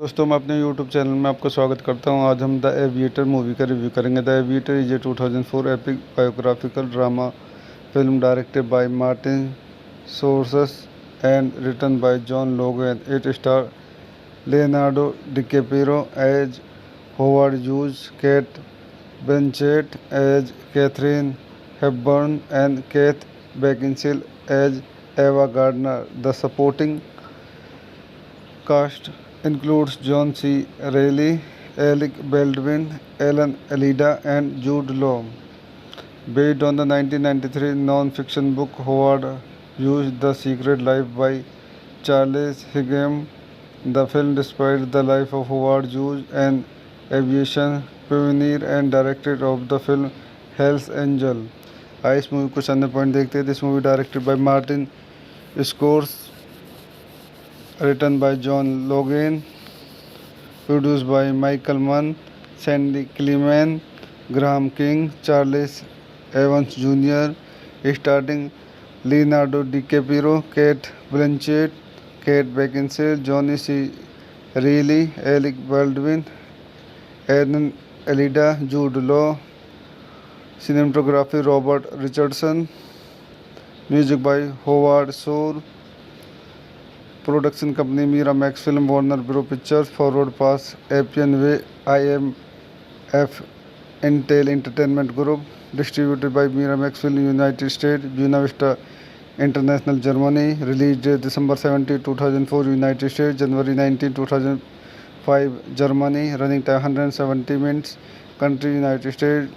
दोस्तों मैं अपने YouTube चैनल में आपका स्वागत करता हूं। आज हम द एविएटर मूवी का रिव्यू करेंगे। The aviator is a 2004 epic biographical drama film directed by Martin Scorsese and written by John Logan. It star Leonardo DiCaprio as Howard Hughes, Kate Blanchett as Katharine Hepburn and Kate Beckinsale as Ava Gardner. The supporting cast includes John C. Reilly, Alec Baldwin, Alan Alida, and Jude Law. Based on the 1993 non-fiction book Howard Hughes' The Secret Life by Charles Higham, the film describes the life of Howard Hughes, an aviation pioneer and director of the film Hell's Angel. आइए इस movie कुछ अन्य point देखते हैं। This movie directed by Martin scores, written by John Logan, produced by Michael Mann, Sandy Clement, Graham King, Charles Evans Jr., starring Leonardo DiCaprio, Kate Blanchett, Kate Beckinsale, Johnny C. Reilly, Alec Baldwin, Alan Alida, Jude Law. Cinematography Robert Richardson. Music by Howard Shore. Production company Miramax Film, Warner Bros. Pictures, Forward Pass, Appian Way, IMF, Intel Entertainment Group. Distributed by Miramax Film, United States, Buena Vista International, Germany. Release date December 17, 2004, United States, January 19, 2005, Germany. Running time 170 minutes. Country United States,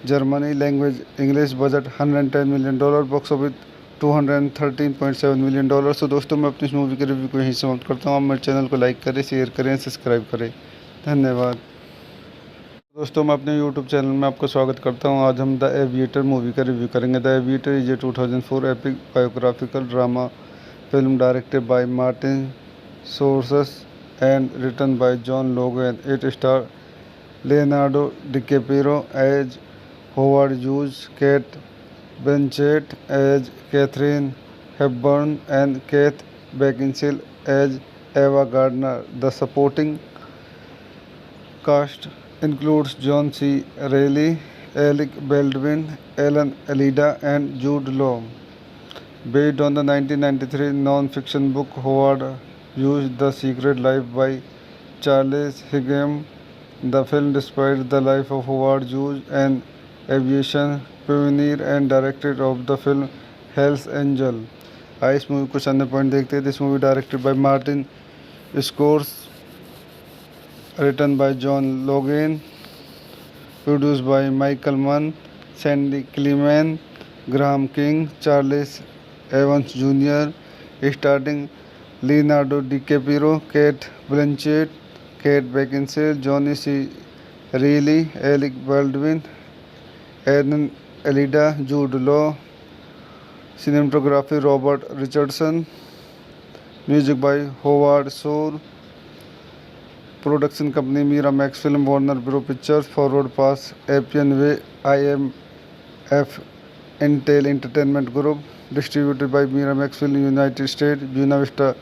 Germany. Language English. Budget $110 million. Box office $213.7 million. तो दोस्तों मैं अपनी इस movie के review को यहीं समाप्त करता हूँ। आप मेरे चैनल को लाइक करें, शेयर करें, सब्सक्राइब करें। धन्यवाद। दोस्तों मैं अपने YouTube चैनल में आपका स्वागत करता हूँ। आज हम द एविएटर मूवी का रिव्यू करेंगे। The aviator is a 2004 epic biographical drama film directed by Martin Scorsese and written by John Logan. It star Leonardo DiCaprio as Howard Hughes, Kate Blanchett as Catherine Hepburn, and Kate Beckinsale as Ava Gardner. The supporting cast includes John C. Reilly, Alec Baldwin, Alan Alida, and Jude Law. Based on the 1993 non-fiction book Howard Hughes' The Secret Life by Charles Higham, the film describes the life of Howard Hughes, an aviation pioneer and director of the film Hell's Angel. आइए इस movie कुछ अन्य point देखते हैं। This movie directed by Martin scores, written by John Logan, produced by Michael Mann, Sandy Clement, Graham King, Charles Evans Jr., starring Leonardo DiCaprio, Kate Blanchett, Kate Beckinsale, Johnny C. Reilly, Alec Baldwin, Alan Alida, Jude Law. Cinematography Robert Richardson. Music by Howard Shore. Production company Miramax Film, Warner Bros. Pictures, Forward Pass, Appian Way, IMF, Intel Entertainment Group. Distributed by Miramax Film, United States, Buena Vista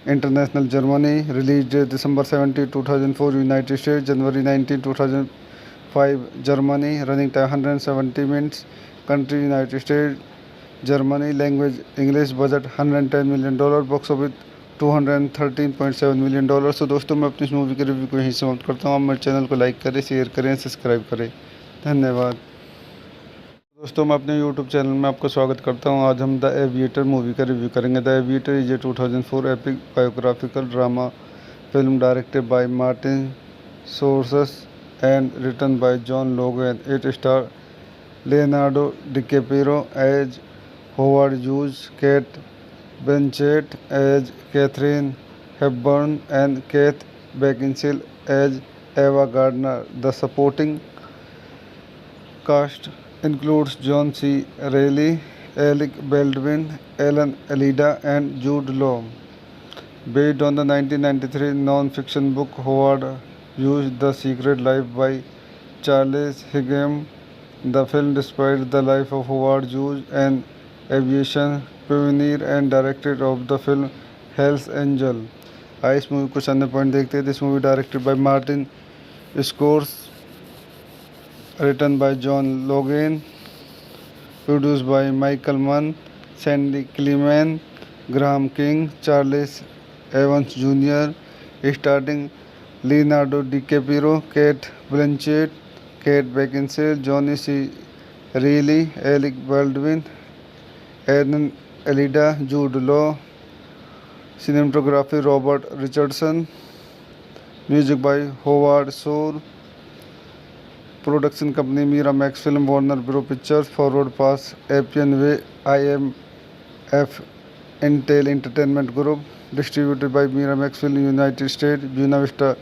International, Germany. Release date December 17, 2004, United States, January 19, 2005, Germany. Running time 170 minutes. Country United States, Germany. Language English. Budget $110 million. Box office $213.7 million. तो दोस्तों मैं अपनी इस movie के review को यहीं समाप्त करता हूँ। आप मेरे चैनल को लाइक करें, शेयर करें, सब्सक्राइब करें। धन्यवाद। दोस्तों मैं अपने YouTube चैनल में आपका स्वागत करता हूँ। आज हम द एविएटर मूवी का रिव्यू करेंगे। The aviator is a 2004 epic biographical drama film directed by Martin Scorsese and written by John Logan. It star Leonardo DiCaprio as Howard Hughes, Kate Blanchett as Catherine Hepburn, and Kate Beckinsale as Ava Gardner. The supporting cast includes John C. Reilly, Alec Baldwin, Alan Alida, and Jude Law. Based on the 1993 non-fiction book Howard Hughes' The Secret Life by Charles Higham, the film describes the life of Howard Hughes, an aviation pioneer and director of the film Hell's Angel. आइए इस movie कुछ अन्य point देखते हैं। This movie directed by Martin scores, written by John Logan, produced by Michael Mann, Sandy Clement, Graham King, Charles Evans Jr., starring Leonardo DiCaprio, Kate Blanchett, Kate Beckinsale, Johnny C. Reilly, Alec Baldwin, Aaron Elida, Jude Law. Cinematography Robert Richardson. Music by Howard Shore. Production company Miramax Film, Warner Bros. Pictures, Forward Pass, Appian Way, IMF, Intel Entertainment Group. Distributed by Miramax Film, United States, Buena Vista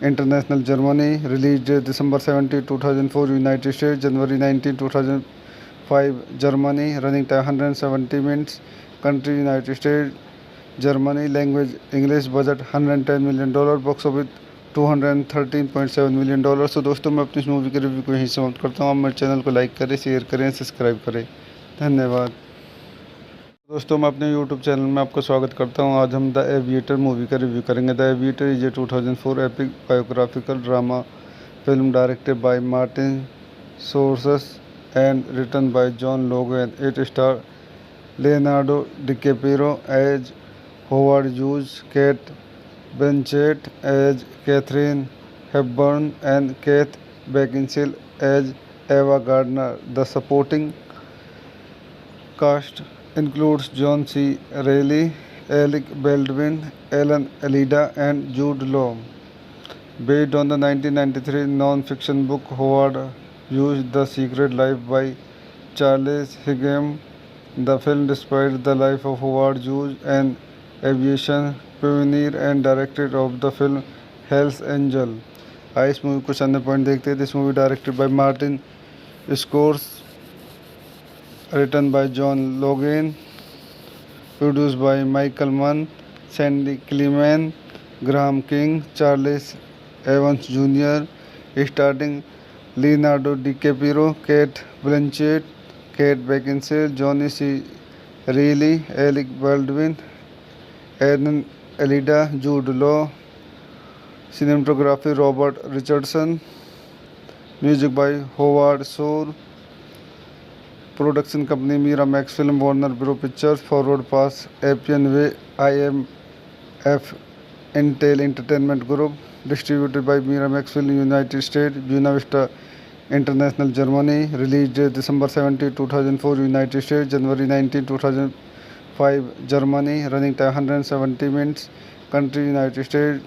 International, Germany. Release date December 17, 2004, United States, January 19, 2005, Germany. Running time 170 minutes. Country United States, Germany. Language English. Budget $110 million. Box office $213.7 million. तो दोस्तों मैं अपनी इस movie के review को यहीं समाप्त करता हूँ। आप मेरे चैनल को लाइक करें, शेयर करें, सब्सक्राइब करें। धन्यवाद। दोस्तों मैं अपने यूट्यूब चैनल में आपका स्वागत करता हूँ। आज हम द एविएटर मूवी का रिव्यू करेंगे। The aviator is a 2004 epic biographical drama film directed by Martin Scorsese and written by John Logan. It star Leonardo DiCaprio as Howard Hughes, Kate Blanchett as Catherine Hepburn, and Kate Beckinsale as Ava Gardner. The supporting cast includes John C. Reilly, Alec Baldwin, Ellen Elida, and Jude Law. Based on the 1993 non-fiction book Howard Hughes' The Secret Life by Charles Higham, the film describes the life of Howard Hughes, an aviation pioneer and director of the film Hell's Angel. आइए इस movie कुछ अन्य point देखते हैं। This movie directed by Martin scores, written by John Logan, produced by Michael Mann, Sandy Clement, Graham King, Charles Evans Jr., starring Leonardo DiCaprio, Kate Blanchett, Kate Beckinsale, Johnny C. Reilly, Alec Baldwin, Aaron Elida, Jude Law. Cinematography Robert Richardson. Music by Howard Shore. Production company Miramax Film, Warner Bros. Pictures, Forward Pass, Appian Way, IMF, Intel Entertainment Group. Distributed by Miramax Film, United States, Buena Vista International, Germany. Release date December 17, 2004, United States, January 19, 2005, Germany. Running time 170 minutes. Country United States,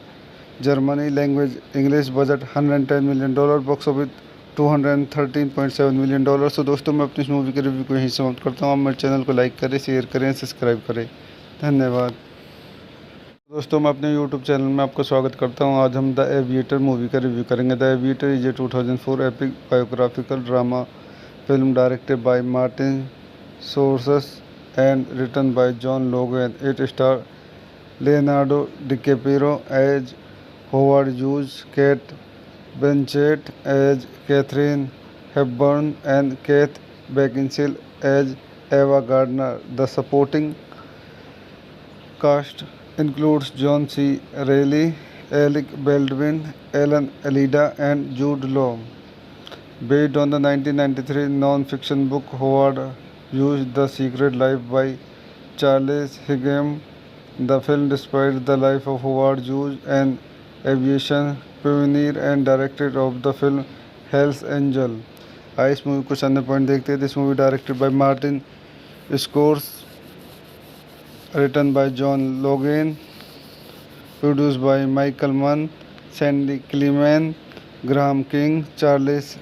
Germany. Language English. Budget $110 million. Box office $213.7 million. तो दोस्तों मैं अपनी इस movie के review को यहीं समाप्त करता हूँ। आप मेरे चैनल को लाइक करें, शेयर करें, सब्सक्राइब करें। धन्यवाद। दोस्तों मैं अपने यूट्यूब चैनल में आपका स्वागत करता हूँ। आज हम द एविएटर मूवी का रिव्यू करेंगे। The aviator is a 2004 epic biographical drama film directed by Martin Scorsese and written by John Logan. It star Leonardo DiCaprio as Howard Hughes, Kate Blanchett as Catherine Hepburn, and Kate Beckinsale as Ava Gardner. The supporting cast includes John C. Reilly, Alec Baldwin, Ellen Elida, and Jude Law. Based on the 1993 non-fiction book Howard Hughes' The Secret Life by Charles Higham, the film describes the life of Howard Hughes, an aviation pioneer and director of the film Hell's Angel. आइए इस movie कुछ अन्य point देखते हैं। This movie directed by Martin scores, written by John Logan, produced by Michael Mann, Sandy Clement, Graham King, Charles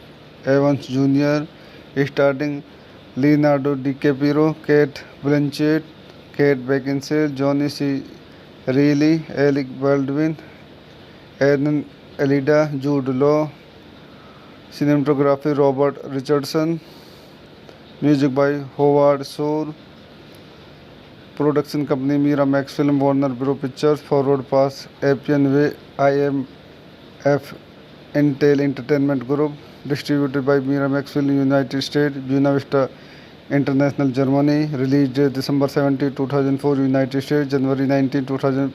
Evans Jr., starring Leonardo DiCaprio, Kate Blanchett, Kate Beckinsale, Johnny C. Reilly, Alec Baldwin, Aaron Elida, Jude Law. Cinematography Robert Richardson. Music by Howard Shore. Production company Miramax Film, Warner Bros. Pictures, Forward Pass, Appian Way, IMF, Intel Entertainment Group. Distributed by Miramax Film, United States, Buena Vista International, Germany. Release date December 17, 2004, United States, January 19, 2005,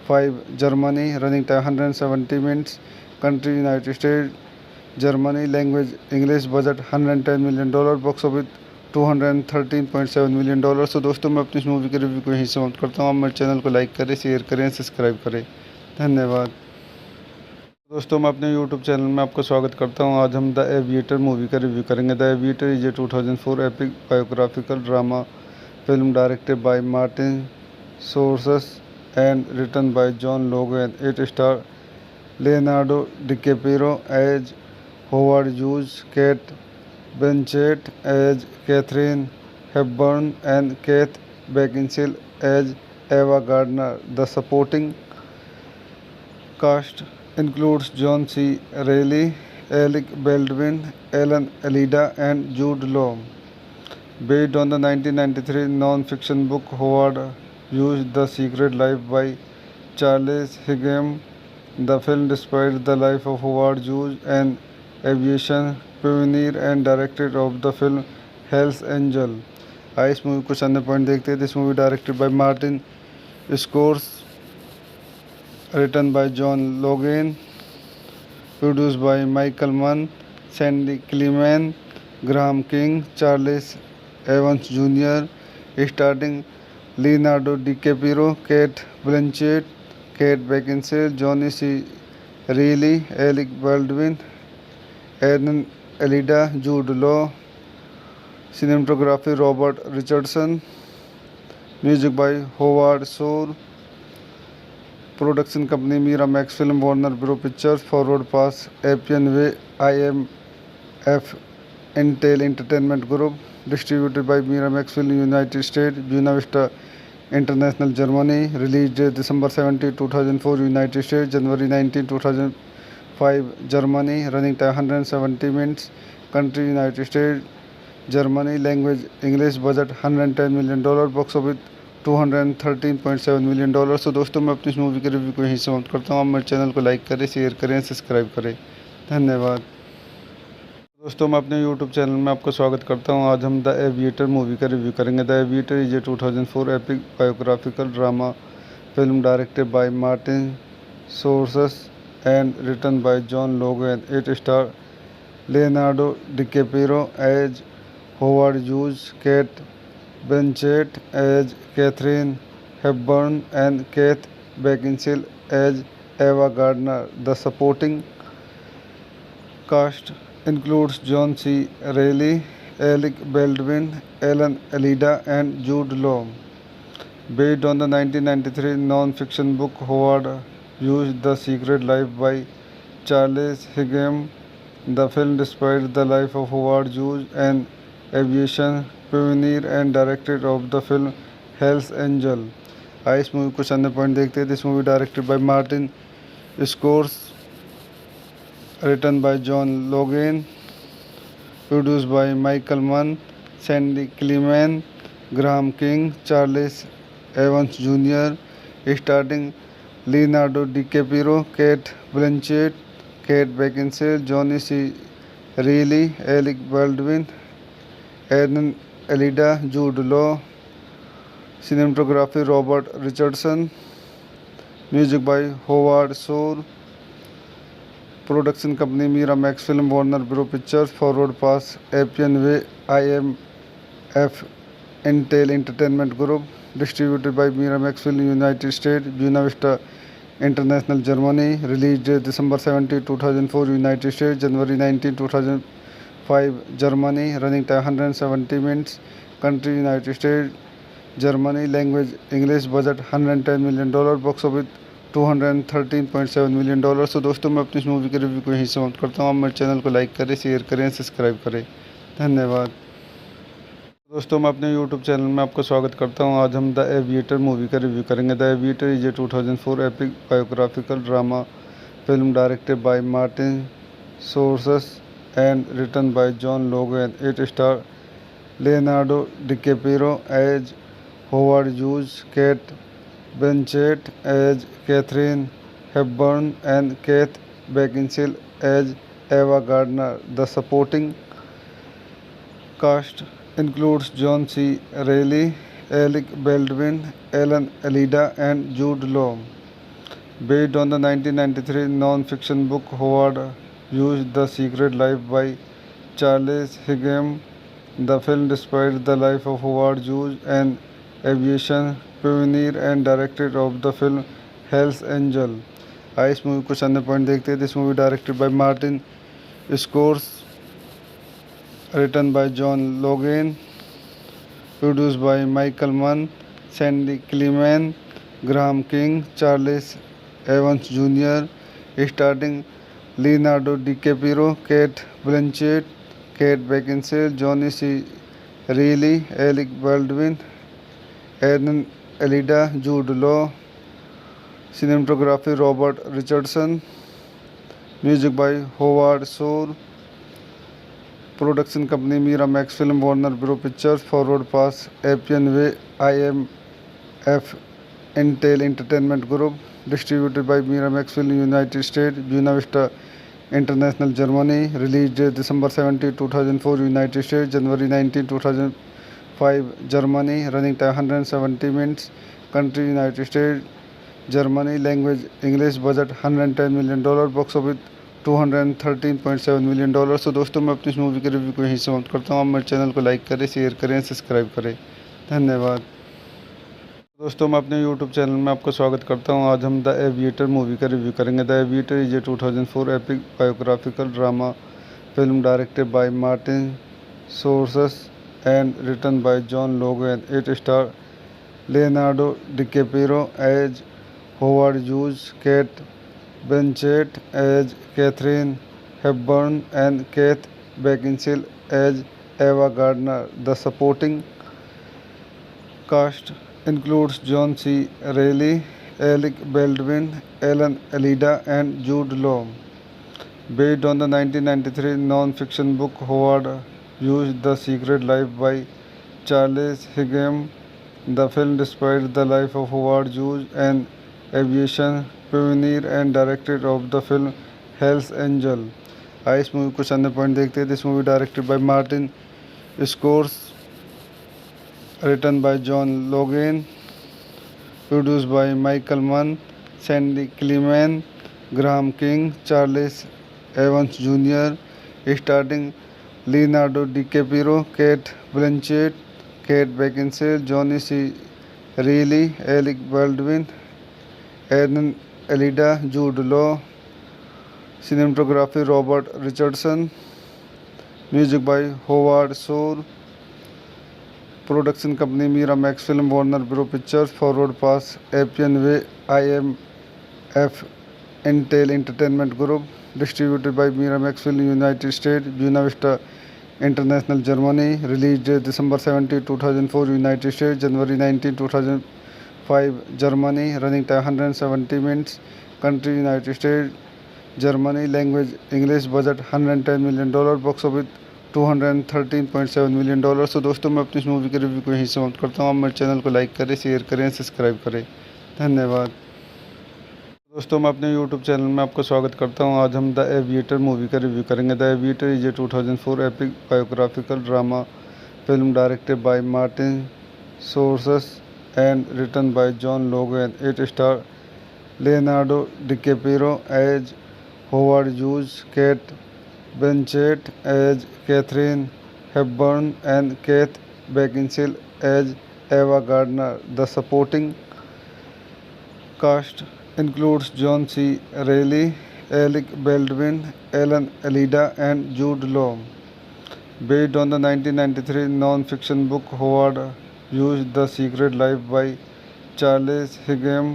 5 Germany, running time 170 minutes. Country United States. Germany, language English, budget $110 million, box office $213.7 million। तो दोस्तों मैं अपनी इस movie के review को यहीं समाप्त करता हूँ। आप मेरे चैनल को लाइक करें, शेयर करें, सब्सक्राइब करें। धन्यवाद। दोस्तों मैं अपने यूट्यूब चैनल में आपका स्वागत करता हूं। आज हम द एविएटर मूवी का रिव्यू करेंगे। The aviator is a 2004 epic biographical drama film directed by Martin Scorsese and written by John Logan. It star Leonardo DiCaprio as Howard Hughes, Kate Blanchett as Katharine Hepburn and Kate Beckinsale as Ava Gardner. The supporting cast includes John C. Reilly, Alec Baldwin, Alan Alida, and Jude Law. Based on the 1993 non-fiction book Howard Hughes' The Secret Life by Charles Higham, the film describes the life of Howard Hughes, an aviation pioneer and director of the film Hell's Angel। आइए इस movie कुछ अन्य point देखते हैं। This movie directed by Martin scores, written by John Logan, produced by Michael Mann, Sandy Clement, Graham King, Charles Evans Jr., starring Leonardo DiCaprio, Kate Blanchett, Kate Beckinsale, Johnny C. Reilly, Alec Baldwin, Alan Alida, Jude Law. Cinematography Robert Richardson, music by Howard Shore, production company Miramax film, Warner bro pictures, forward pass, Appian way, IMF Intel entertainment group, distributed by Miramax film United State, Buena Vista international Germany. Release date December 17, 2004 United State, January 19, 2005 Germany. Running time 170 minutes. Country United State, Germany, language English, budget $110 million, box office $213.7 million। तो दोस्तों मैं अपनी इस movie के review को यहीं समाप्त करता हूँ। आप मेरे चैनल को लाइक करें, शेयर करें, सब्सक्राइब करें। धन्यवाद। दोस्तों मैं अपने यूट्यूब चैनल में आपका स्वागत करता हूँ। आज हम द एविएटर मूवी का रिव्यू करेंगे। The aviator is a 2004 epic biographical drama film directed by Martin Scorsese and written by John Logan. It star Leonardo DiCaprio as Howard Hughes, Kate Blanchett as Catherine Hepburn, and Keith Beckinsale as Ava Gardner. The supporting cast includes John C. Reilly, Alec Baldwin, Alan Alida, and Jude Law. Based on the 1993 non-fiction book Howard Hughes' The Secret Life by Charles Higham, the film describes the life of Howard Hughes, an aviation pioneer and director of the film Hell's Angel। आइए इस movie कुछ अन्य point देखते हैं। This movie directed by Martin scores, written by John Logan, produced by Michael Mann, Sandy Clement, Graham King, Charles Evans Jr., starring Leonardo DiCaprio, Kate Blanchett, Kate Beckinsale, Johnny C. Reilly, Alec Baldwin, Alan Alida, Jude Law. Cinematography Robert Richardson, music by Howard Shore, production company Miramax film, Warner bro pictures, forward pass, Appian way, IMF Intel entertainment group, distributed by Miramax film United State, Buena Vista international Germany. Release date December 17, 2004 United State, January 19, 2005 Germany. Running time 170 minutes. Country United State, Germany, language English, budget $110 million, box office $213.7 million। तो दोस्तों मैं अपनी इस movie के review को यहीं समाप्त करता हूँ। आप मेरे चैनल को लाइक करें, शेयर करें, सब्सक्राइब करें। धन्यवाद। दोस्तों मैं अपने यूट्यूब चैनल में आपका स्वागत करता हूँ। आज हम द एविएटर मूवी का रिव्यू करेंगे। The aviator is a 2004 epic biographical drama film directed by Martin Scorsese and written by John Logan. It star Leonardo DiCaprio as Howard Hughes, Kate Blanchett as Catherine Hepburn, and Keith Beckinsale as Ava Gardner. The supporting cast includes John C. Reilly, Alec Baldwin, Alan Alida, and Jude Law. Based on the 1993 non-fiction book Howard Hughes' The Secret Life by Charles Higham, the film describes the life of Howard Hughes, an aviation pioneer and director of the film Hell's Angel. आइए इस movie कुछ अन्य point देखते हैं. This movie directed by Martin scores, written by John Logan, produced by Michael Mann, Sandy Clement, Graham King, Charles Evans Jr., starring Leonardo DiCaprio, Kate Blanchett, Kate Beckinsale, Johnny C. Reilly, Alec Baldwin, Aaron Elida, Jude Law. Cinematography Robert Richardson. Music by Howard Shore. Production company Miramax Film, Warner Bros. Pictures, Forward Pass, Appian Way, IMF, Intel Entertainment Group. Distributed by Miramax Film, United States, Buena Vista International, Germany. Release date December 17, 2004, United States, January 19, 2005, Germany. Running time 170 minutes. Country United States, Germany. Language English. Budget $110 million. Box office $213.7 million. तो दोस्तों मैं अपनी इस movie के review को यहीं समाप्त करता हूँ. आप मेरे चैनल को लाइक करें, शेयर करें, सब्सक्राइब करें. धन्यवाद. दोस्तों मैं अपने यूट्यूब चैनल में आपका स्वागत करता हूँ. आज हम द एविएटर मूवी का रिव्यू करेंगे. The aviator is a 2004 epic biographical drama film directed by Martin Scorsese and written by John Logan. It star Leonardo DiCaprio as Howard Hughes, Kate Blanchett as Catherine Hepburn, and Kate Beckinsale as Ava Gardner. The supporting cast includes John C. Reilly, Alec Baldwin, Alan Elida, and Jude Law. Based on the 1993 non-fiction book Howard Hughes' The Secret Life by Charles Higham, the film describes the life of Howard Hughes, an aviation pioneer and director of the film Hell's Angel. आइए इस movie कुछ अन्य point देखते हैं. This movie directed by Martin scores, written by John Logan, produced by Michael Mann, Sandy Clement, Graham King, Charles Evans Jr., starring Leonardo DiCaprio, Kate Blanchett, Kate Beckinsale, Johnny C. Reilly, Alec Baldwin, Aaron Elida, Jude Law. Cinematography Robert Richardson. Music by Howard Shore. Production company Miramax Film, Warner Bros. Pictures, Forward Pass, Appian Way, IMF, Intel Entertainment Group. Distributed by Miramax Film, United States, Buena Vista International, Germany. Release date December 17, 2004, United States, January 19, 2005, Germany. Running time 170 minutes. Country United States, Germany. Language English. Budget $110 million. Box office $213.7 million. तो दोस्तों मैं अपनी इस movie के review को यहीं समाप्त करता हूँ. आप मेरे चैनल को लाइक करें, शेयर करें, सब्सक्राइब करें. धन्यवाद. दोस्तों मैं अपने यूट्यूब चैनल में आपका स्वागत करता हूँ. आज हम द एविएटर मूवी का रिव्यू करेंगे. The aviator is a 2004 epic biographical drama film directed by Martin Scorsese and written by John Logan. It star Leonardo DiCaprio as Howard Hughes, Kate Blanchett as Catherine Hepburn, and Kate Beckinsale as Ava Gardner. The supporting cast includes John C. Reilly, Alec Baldwin, Alan Elida, and Jude Law. Based on the 1993 non-fiction book Howard Hughes' The Secret Life by Charles Higham,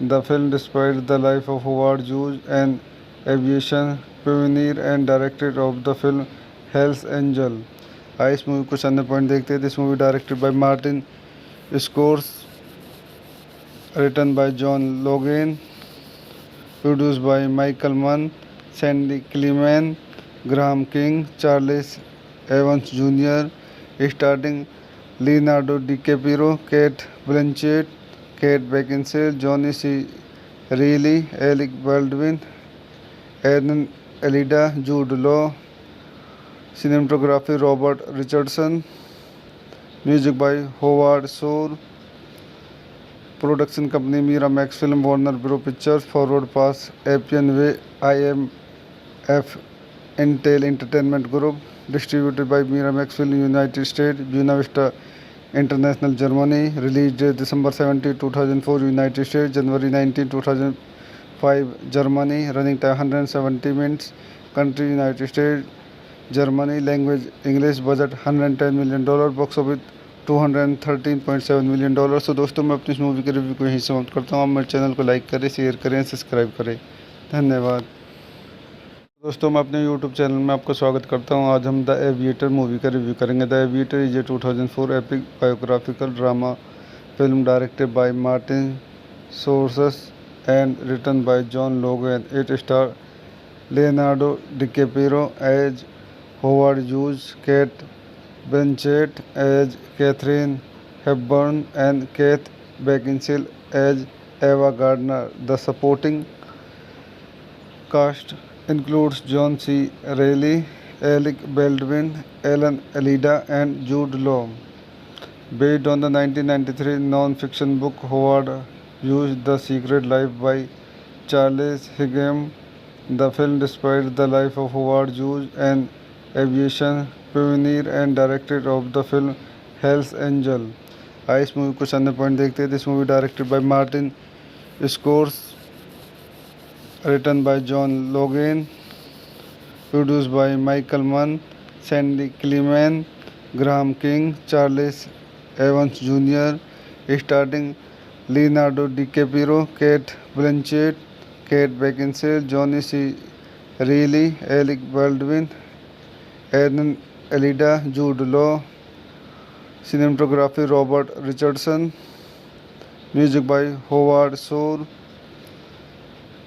the film describes the life of Howard Hughes, an aviation pioneer and director of the film Hell's Angel. आइए इस movie कुछ अन्य point देखते हैं. This movie directed by Martin scores, written by John Logan, produced by Michael Mann, Sandy Clement, Graham King, Charles Evans Jr., starring Leonardo DiCaprio, Kate Blanchett, Kate Beckinsale, Johnny C. Reilly, Alec Baldwin, Aaron Elida, Jude Law. Cinematography Robert Richardson. Music by Howard Shore. Production company Miramax Film, Warner Bros. Pictures, Forward Pass, Appian Way, IMF, Intel Entertainment Group. Distributed by Miramax Film, United States, Buena Vista International, Germany. Release date December 17, 2004, United States, January 19, 2005, Germany. Running time 170 minutes. Country United States, Germany. Language English. Budget $110 million. Box office $213.7 million. तो दोस्तों मैं अपनी इस movie के review को यहीं समाप्त करता हूँ। आप मेरे चैनल को लाइक करें, शेयर करें, सब्सक्राइब करें। धन्यवाद। दोस्तों मैं अपने यूट्यूब चैनल में आपका स्वागत करता हूँ। आज हम द एविएटर मूवी का रिव्यू करेंगे। The aviator is a 2004 epic biographical drama film directed by Martin Scorsese and written by John Logan. It star Leonardo DiCaprio as Howard Hughes, Kate Blanchett as Catherine Hepburn, and Kate Beckinsale as Ava Gardner. The supporting cast includes John C. Reilly, Alec Baldwin, Alan Alida, and Jude Law. Based on the 1993 non-fiction book Howard Hughes' The Secret Life by Charles Higham, the film describes the life of Howard Hughes, an aviation pioneer and director of the film Hell's Angel. आइए इस movie को अन्य point देखते हैं। This movie directed by Martin Scorsese, written by John Logan, produced by Michael Mann, Sandy Climan, Graham King, Charles Evans junior. Starting Leonardo DiCaprio, Kate Blanchett, Kate Beckinsale, Johnny C Reilly, Alec Baldwin, Alan Alda, Jude Law. Cinematography Robert Richardson. Music by Howard Shore.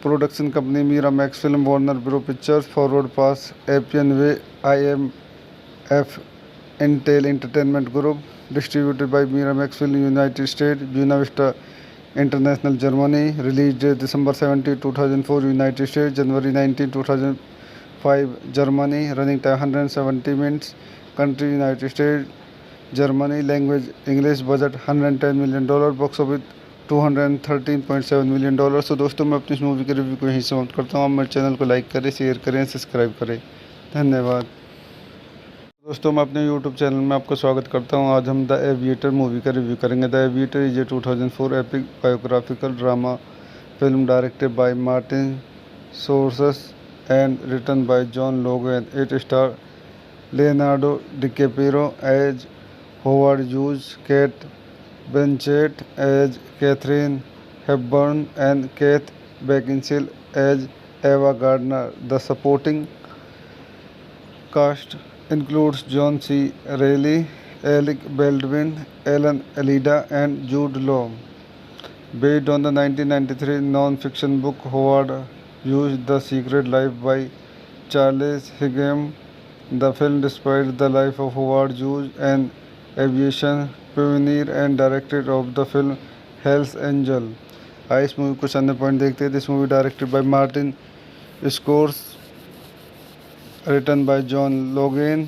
Production company Miramax Film, Warner Bros. Pictures, Forward Pass, Appian Way, IMF, Intel Entertainment Group. Distributed by Miramax Film, United States, Buena Vista International, Germany. Release date December 17, 2004, United States, January 19, 2005, Germany. Running time 170 minutes. Country United States, Germany. Language English. Budget $110 million. Box office $213.7 million. तो दोस्तों मैं अपनी इस movie के review को यहीं समाप्त करता हूँ। आप मेरे चैनल को लाइक करें, शेयर करें, सब्सक्राइब करें। धन्यवाद। दोस्तों मैं अपने यूट्यूब चैनल में आपका स्वागत करता हूँ। आज हम द एविएटर मूवी का रिव्यू करेंगे। The aviator is a 2004 epic biographical drama film directed by Martin Scorsese and written by John Logan. It star Leonardo DiCaprio as Howard Hughes, Kate Blanchett as Catherine Hepburn, and Kate Beckinsale as Ava Gardner. The supporting cast includes John C. Reilly, Alec Baldwin, Alan Alida, and Jude Law. Based on the 1993 non-fiction book Howard Hughes' The Secret Life by Charles Higham, the film describes the life of Howard Hughes, an aviation pioneer and director of the film Hell's Angel. आइए इस movie को अन्य point देखते हैं। This movie directed by Martin Scorsese, written by John Logan,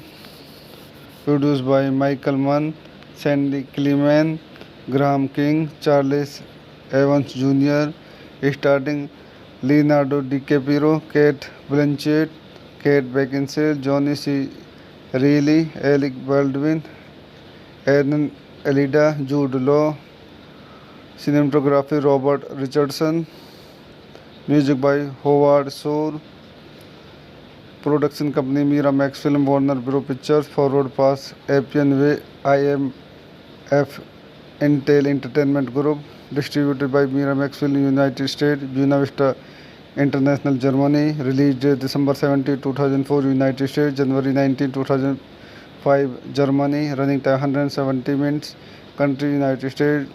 produced by Michael Mann, Sandy Climan, Graham King, Charles Evans junior. Starting Leonardo DiCaprio, Kate Blanchett, Kate Beckinsale, Johnny C Reilly, Alec Baldwin, Alan Alda, Jude Law. Cinematography Robert Richardson. Music by Howard Shore. Production company Miramax Film, Warner Bros. Pictures, Forward Pass, Appian Way, IMF, Intel Entertainment Group. Distributed by Miramax Film, United States, Buena Vista International, Germany. Release date December 17, 2004, United States, January 19, 2005, Germany. Running time 170 minutes. Country United States,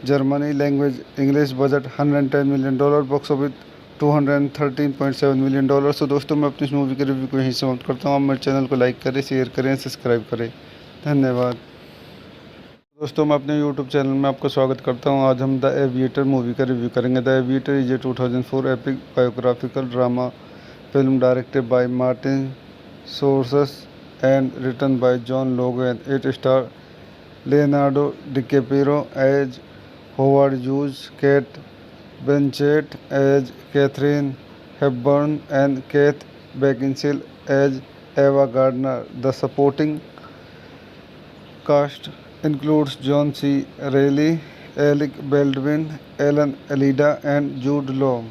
Germany. Language English. Budget $110 million. Box office $213.7 million. तो दोस्तों मैं अपनी इस movie के review को यहीं समाप्त करता हूँ। आप मेरे चैनल को लाइक करें, शेयर करें, सब्सक्राइब करें। धन्यवाद। दोस्तों मैं अपने यूट्यूब चैनल में आपका स्वागत करता हूँ। आज हम द एविएटर मूवी का रिव्यू करेंगे। The aviator is a 2004 epic biographical drama film directed by Martin Scorsese and written by John Logan. It star Leonardo DiCaprio as Howard Hughes, Kate Blanchett as Catherine Hepburn, and Kate Beckinsale as Ava Gardner. The supporting cast includes John C. Reilly, Alec Baldwin, Alan Alida, and Jude Law.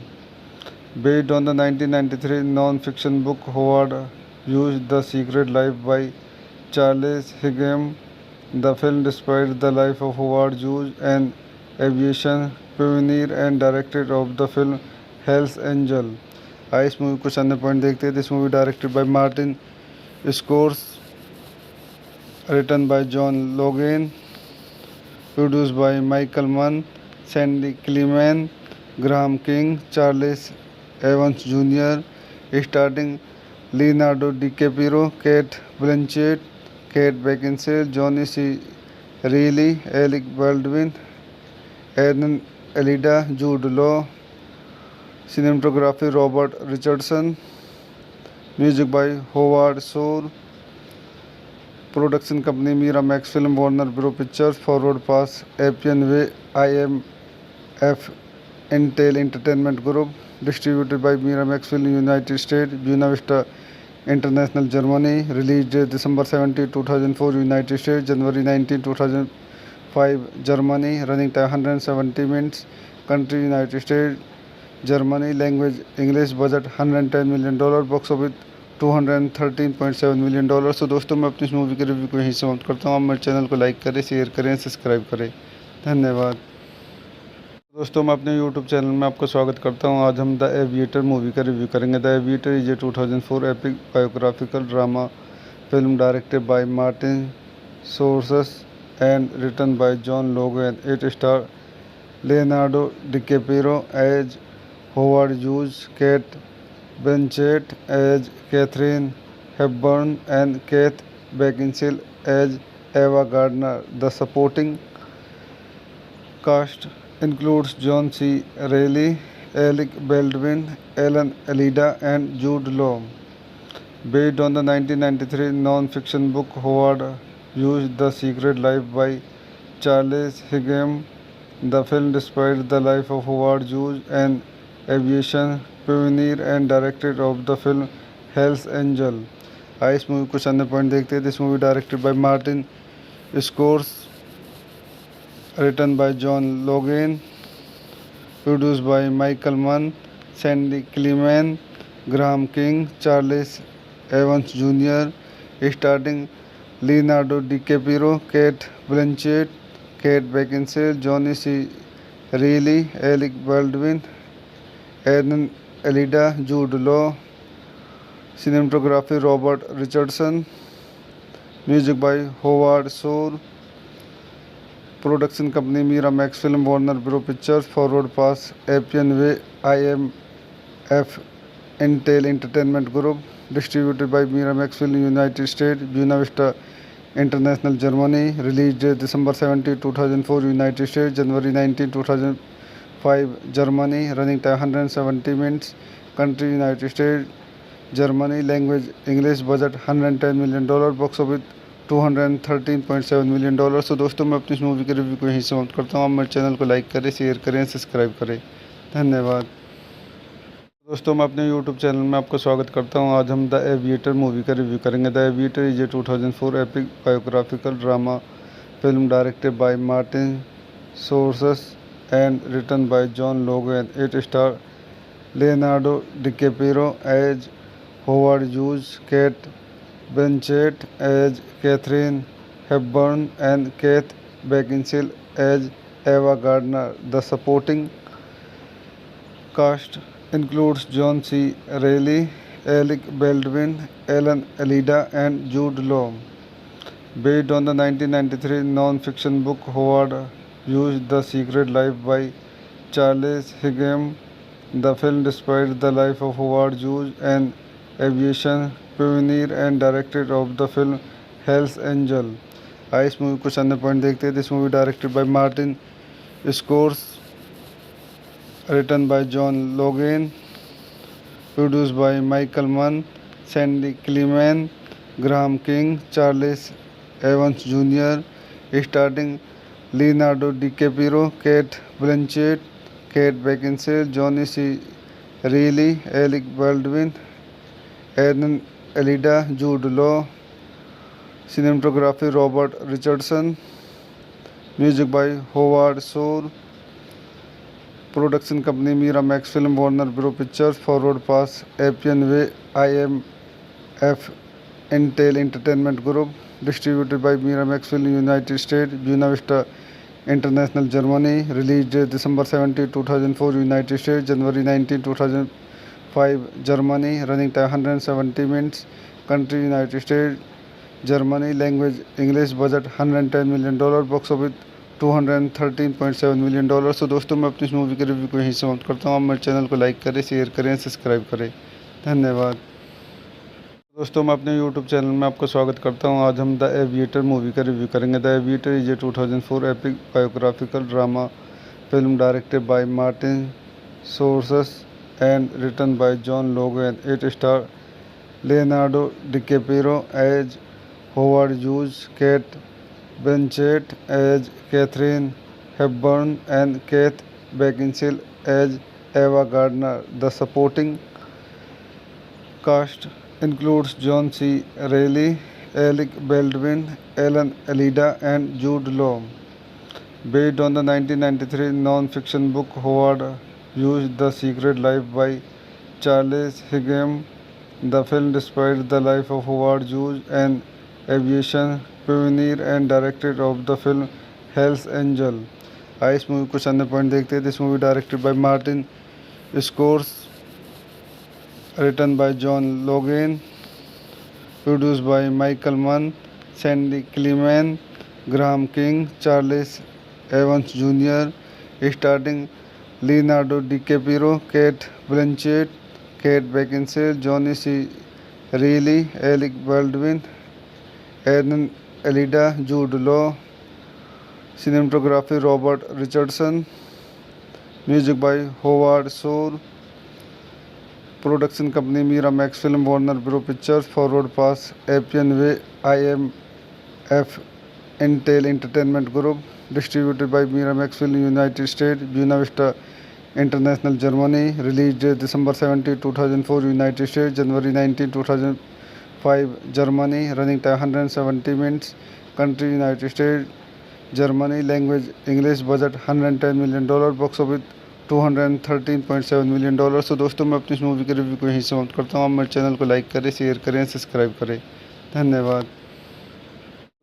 Based on the 1993 non-fiction book Howard Hughes' The Secret Life by Charles Higham, the film describes the life of Howard Hughes, an aviation pioneer and director of the film Hell's Angel. आइए इस movie कुछ अन्य point देखते हैं. This movie directed by Martin scores, written by John Logan, produced by Michael Mann, Sandy Clement, Graham King, Charles Evans Jr., starring Leonardo DiCaprio, Kate Blanchett, Kate Beckinsale, Johnny C. Reilly, Alec Baldwin, Alan Alida, Jude Law. Cinematography Robert Richardson. Music by Howard Shore. Production company Miramax Film, Warner Bros. Pictures, Forward Pass, Appian Way, IMF, Intel Entertainment Group. Distributed by Miramax Film, United States, Buena Vista International, Germany. Release date December 17, 2004, United States, January 19, 2005, Germany. Running time 170 minutes. Country United States, Germany. Language English. Budget $110 million. Box office $213.7 million. तो दोस्तों मैं अपनी इस movie के review को यहीं समाप्त करता हूँ. आप मेरे चैनल को लाइक करें, शेयर करें, सब्सक्राइब करें. धन्यवाद. दोस्तों मैं अपने यूट्यूब चैनल में आपका स्वागत करता हूँ. आज हम द एविएटर मूवी का रिव्यू करेंगे. The aviator is a 2004 epic biographical drama film directed by Martin Scorsese and written by John Logan. It star Leonardo DiCaprio as Howard Hughes, Kate Blanchett as Catherine Hepburn, and Kate Beckinsale as Ava Gardner. The supporting cast includes John C. Reilly, Alec Baldwin, Alan Alida, and Jude Law. Based on the 1993 non-fiction book Howard Hughes' The Secret Life by Charles Higham, the film describes the life of Howard Hughes, an aviation pioneer and director of the film Hell's Angel. आइए इस movie कुछ अन्य point देखते हैं. This movie directed by Martin scores, written by John Logan, produced by Michael Mann, Sandy Clement, Graham King, Charles Evans Jr., starring Leonardo DiCaprio, Kate Blanchett, Kate Beckinsale, Johnny C. Reilly, Alec Baldwin, Alan Alida, Jude Law. Cinematography Robert Richardson. Music by Howard Shore. Production company Miramax Film, Warner Bros. Pictures, Forward Pass, Appian Way, IMF, Intel Entertainment Group. Distributed by Miramax Film, United States, Buena Vista International, Germany. Release date December 17, 2004, United States, January 19, 2005, Germany. Running time 170 minutes. Country United States, Germany. Language English. Budget $110 million. Box office $213.7 million. तो दोस्तों मैं अपनी इस movie के review को यहीं समाप्त करता हूँ. आप मेरे चैनल को लाइक करें, शेयर करें, सब्सक्राइब करें. धन्यवाद. दोस्तों मैं अपने यूट्यूब चैनल में आपका स्वागत करता हूँ. आज हम द एविएटर मूवी का रिव्यू करेंगे. The aviator is a 2004 epic biographical drama film directed by Martin Scorsese and written by John Logan. It star Leonardo DiCaprio as Howard Hughes, Kate Blanchett as Catherine Hepburn, and Kate Beckinsale as Ava Gardner. The supporting cast includes John C. Reilly, Alec Baldwin, Alan Alida, and Jude Law. Based on the 1993 non-fiction book Howard Hughes' The Secret Life by Charles Higham, the film describes the life of Howard Hughes, an aviation pioneer and director of the film Hell's Angel. आइए इस movie कुछ अन्य point देखते हैं. This movie directed by Martin scores, written by John Logan, produced by Michael Mann, Sandy Clement, Graham King, Charles Evans Jr., starring Leonardo DiCaprio, Kate Blanchett, Kate Beckinsale, Johnny C Reilly, Alec Baldwin, Alan Alda, Jude Law. Cinematography Robert Richardson. Music by Howard Shore. Production company Miramax film, Warner bro pictures, forward pass, Appian way, IMF Intel entertainment group. Distributed by Miramax film, United State, Buena Vista international, Germany. Release date December 17, 2004, United State, January 19, 2005, Germany. Running time 170 minutes. Country United State, Germany. Language English. Budget $110 million. Box office $213.7 million. तो दोस्तों, मैं अपनी इस movie के review को यहीं समाप्त करता हूँ। आप मेरे चैनल को लाइक करें, शेयर करें, सब्सक्राइब करें। धन्यवाद। दोस्तों, मैं अपने YouTube चैनल में आपका स्वागत करता हूं। आज हम द एविएटर मूवी का रिव्यू करेंगे। The aviator is a 2004 epic biographical drama film directed by Martin Scorsese and written by John Logan. It star Leonardo DiCaprio as Howard Hughes, Kate Blanchett as Katharine Hepburn and Kate Beckinsale as Ava Gardner. The supporting cast includes John C. Reilly, Alec Baldwin, Alan Alida, and Jude Law. Based on the 1993 non-fiction book Howard Hughes' The Secret Life by Charles Higham, the film describes the life of Howard Hughes, an aviation pioneer and director of the film Hell's Angel. आइए इस movie कुछ अन्य point देखते हैं। This movie directed by Martin scores, written by John Logan, produced by Michael Mann, Sandy Clemen, Graham King, Charles Evans Jr., starring Leonardo DiCaprio, Kate Blanchett, Kate Beckinsale, Johnny C. Reilly, Alec Baldwin, Aaron Alida, Jude Law. Cinematography Robert Richardson. Music by Howard Shore. Production company Miramax film, Warner bro pictures, forward pass, Appian way, IMF Intel entertainment group. Distributed by Miramax film, United State, Buena Vista international, Germany. Release date December 17, 2004, United State, January 19, 2005, Germany. Running time 170 minutes. Country United State, Germany. Language English. Budget $110 million. Box office $213.7 million. तो दोस्तों, मैं अपनी इस movie के review को यहीं समाप्त करता हूँ। आप मेरे चैनल को लाइक करें, शेयर करें, सब्सक्राइब करें। धन्यवाद।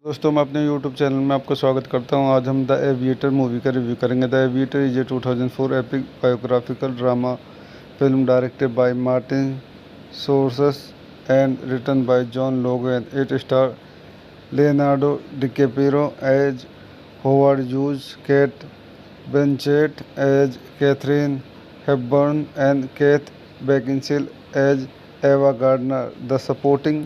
दोस्तों, मैं अपने YouTube चैनल में आपका स्वागत करता हूँ। आज हम द एविएटर मूवी का रिव्यू करेंगे। The aviator is a 2004 epic biographical drama film directed by Martin Scorsese and written by John Logan. It star Leonardo DiCaprio as Howard Hughes, Kate Blanchett as Catherine Hepburn, and Kate Beckinsale as Ava Gardner. The supporting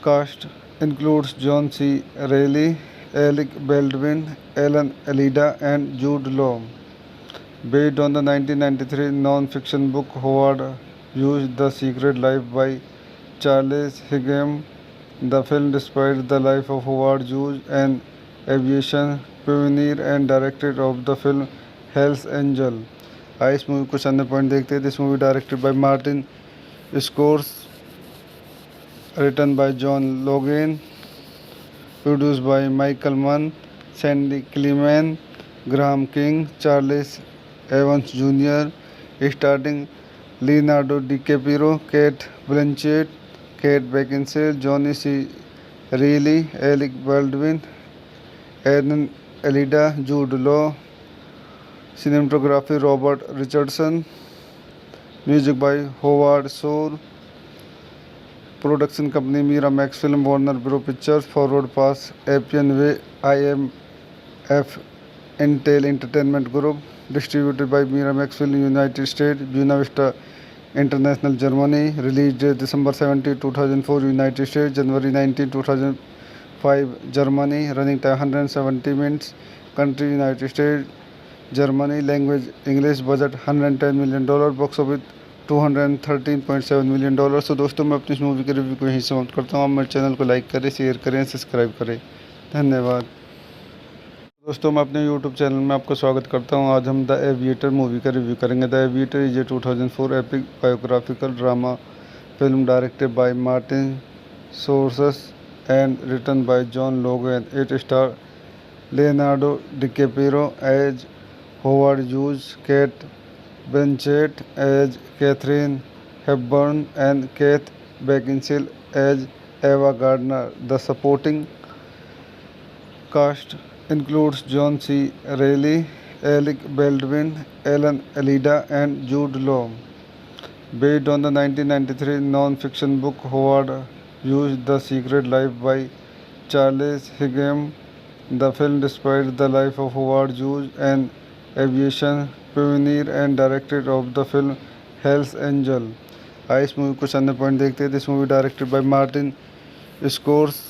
cast includes John C. Reilly, Alec Baldwin, Alan Alida, and Jude Law. Based on the 1993 non-fiction book Howard Hughes' The Secret Life by Charles Higham, the film describes the life of Howard Hughes, an aviation pioneer and director of the film Hell's Angel. आइए इस movie कुछ अन्य point देखते हैं। This movie directed by Martin scores, written by John Logan, produced by Michael Mann, Sandy Clemen, Graham King, Charles Evans Jr., starring Leonardo DiCaprio, Kate Blanchett, Kate Beckinsale, Johnny C. Reilly, Alec Baldwin, Aaron Alida, Jude Law. Cinematography Robert Richardson. Music by Howard Shore. Production company Miramax film, Warner bro pictures, forward pass, Appian way, IMF Intel entertainment group. Distributed by Miramax film, United State, Buena Vista international, Germany. Release date December 17, 2004, United State, January 19, 2005, Germany. Running time 170 minutes. Country United State, Germany. Language English. Budget $110 million. Box office $213.7 million. तो दोस्तों, मैं अपनी इस movie के review को यहीं समाप्त करता हूँ। आप मेरे चैनल को लाइक करें, शेयर करें, सब्सक्राइब करें। धन्यवाद। दोस्तों मैं अपने YouTube चैनल में आपका स्वागत करता हूं। आज हम द एविएटर मूवी का रिव्यू करेंगे। The aviator is a 2004 epic biographical drama film directed by Martin Scorsese and written by John Logan. It star Leonardo DiCaprio as Howard Hughes, Kate Blanchett as Katharine Hepburn and Kate Beckinsale as Ava Gardner. The supporting cast includes John C. Reilly, Alec Baldwin, Alan Alida, and Jude Law. Based on the 1993 non-fiction book Howard Hughes' The Secret Life by Charles Higham, the film describes the life of Howard Hughes, an aviation pioneer and director of the film Hell's Angel. आइए इस movie कुछ अन्य point देखते हैं। This movie directed by Martin scores,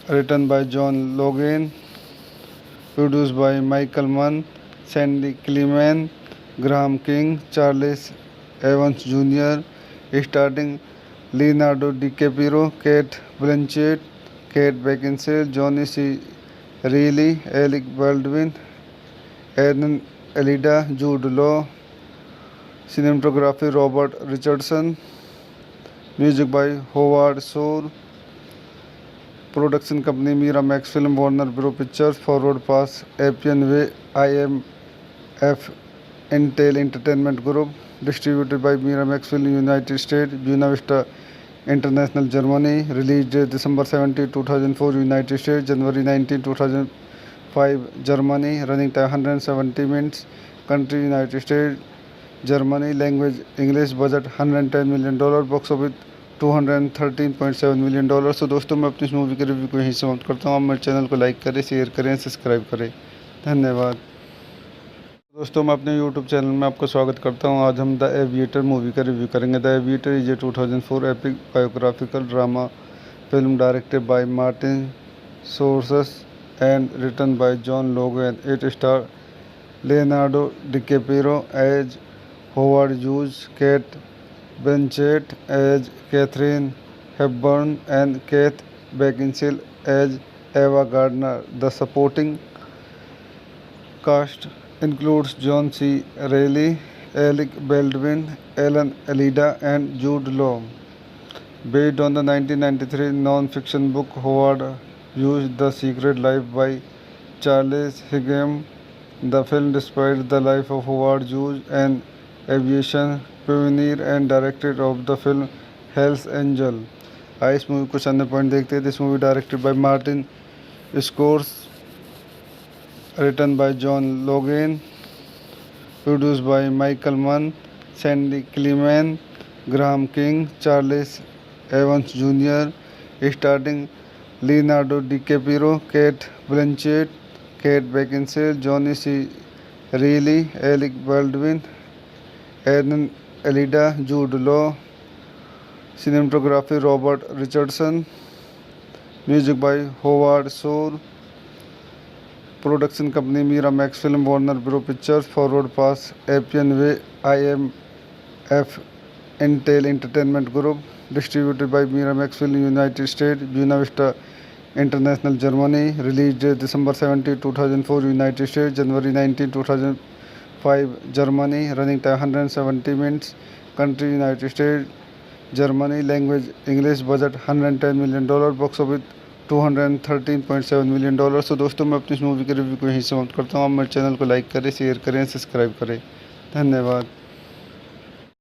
written by John Logan, produced by Michael Mann, Sandy Clement, Graham King, Charles Evans Jr., starring Leonardo DiCaprio, Kate Blanchett, Kate Beckinsale, Johnny C. Reilly, Alec Baldwin, Alan Alida, Jude Law. Cinematography Robert Richardson. Music by Howard Shore. Production company Miramax Film, Warner Bros. Pictures, Forward Pass, Appian Way, IMF, Intel Entertainment Group. Distributed by Miramax Film, United States, Buena Vista International, Germany. Release date December 17, 2004, United States, January 19, 2005, Germany. Running time 170 minutes. Country United States, Germany. Language English. Budget $110 million. Box office $213.7 million। तो दोस्तों मैं अपनी इस movie के review को यहीं समाप्त करता हूँ। आप मेरे चैनल को लाइक करें, शेयर करें, सब्सक्राइब करें। धन्यवाद। दोस्तों मैं अपने YouTube चैनल में आपका स्वागत करता हूँ। आज हम द एविएटर मूवी का रिव्यू करेंगे। The aviator is a 2004 epic biographical drama film directed by Martin Scorsese and written by John Logan. It star Leonardo DiCaprio as Howard Hughes, Kate Blanchett as Catherine Hepburn, and Kate Beckinsale as Ava Gardner. The supporting cast includes John C. Reilly, Alec Baldwin, Alan Alida, and Jude Law. Based on the 1993 non-fiction book Howard Hughes' The Secret Life by Charles Higham, the film describes the life of Howard Hughes, an aviation pioneer and director of the film Hell's Angel. आइए इस movie कुछ अन्य point देखते हैं। This movie directed by Martin scores, written by John Logan, produced by Michael Mann, Sandy Clement, Graham King, Charles Evans Jr., starring Leonardo DiCaprio, Kate Blanchett, Kate Beckinsale, Johnny C. Reilly, Alec Baldwin, Alan Alida, Jude Law. Cinematography Robert Richardson. Music by Howard Shore. Production company Miramax Film, Warner Bros. Pictures, Forward Pass, Appian Way, IMF, Intel Entertainment Group. Distributed by Miramax Film, United States, Buena Vista International, Germany. Release date December 17, 2004, United States, January 19, 2005, Germany. Running time 170 minutes. Country United States, Germany. Language English. Budget $110 million. Box office $213.7 million। तो दोस्तों मैं अपनी इस movie के review को यहीं समाप्त करता हूँ। आप मेरे चैनल को लाइक करें, शेयर करें, सब्सक्राइब करें। धन्यवाद।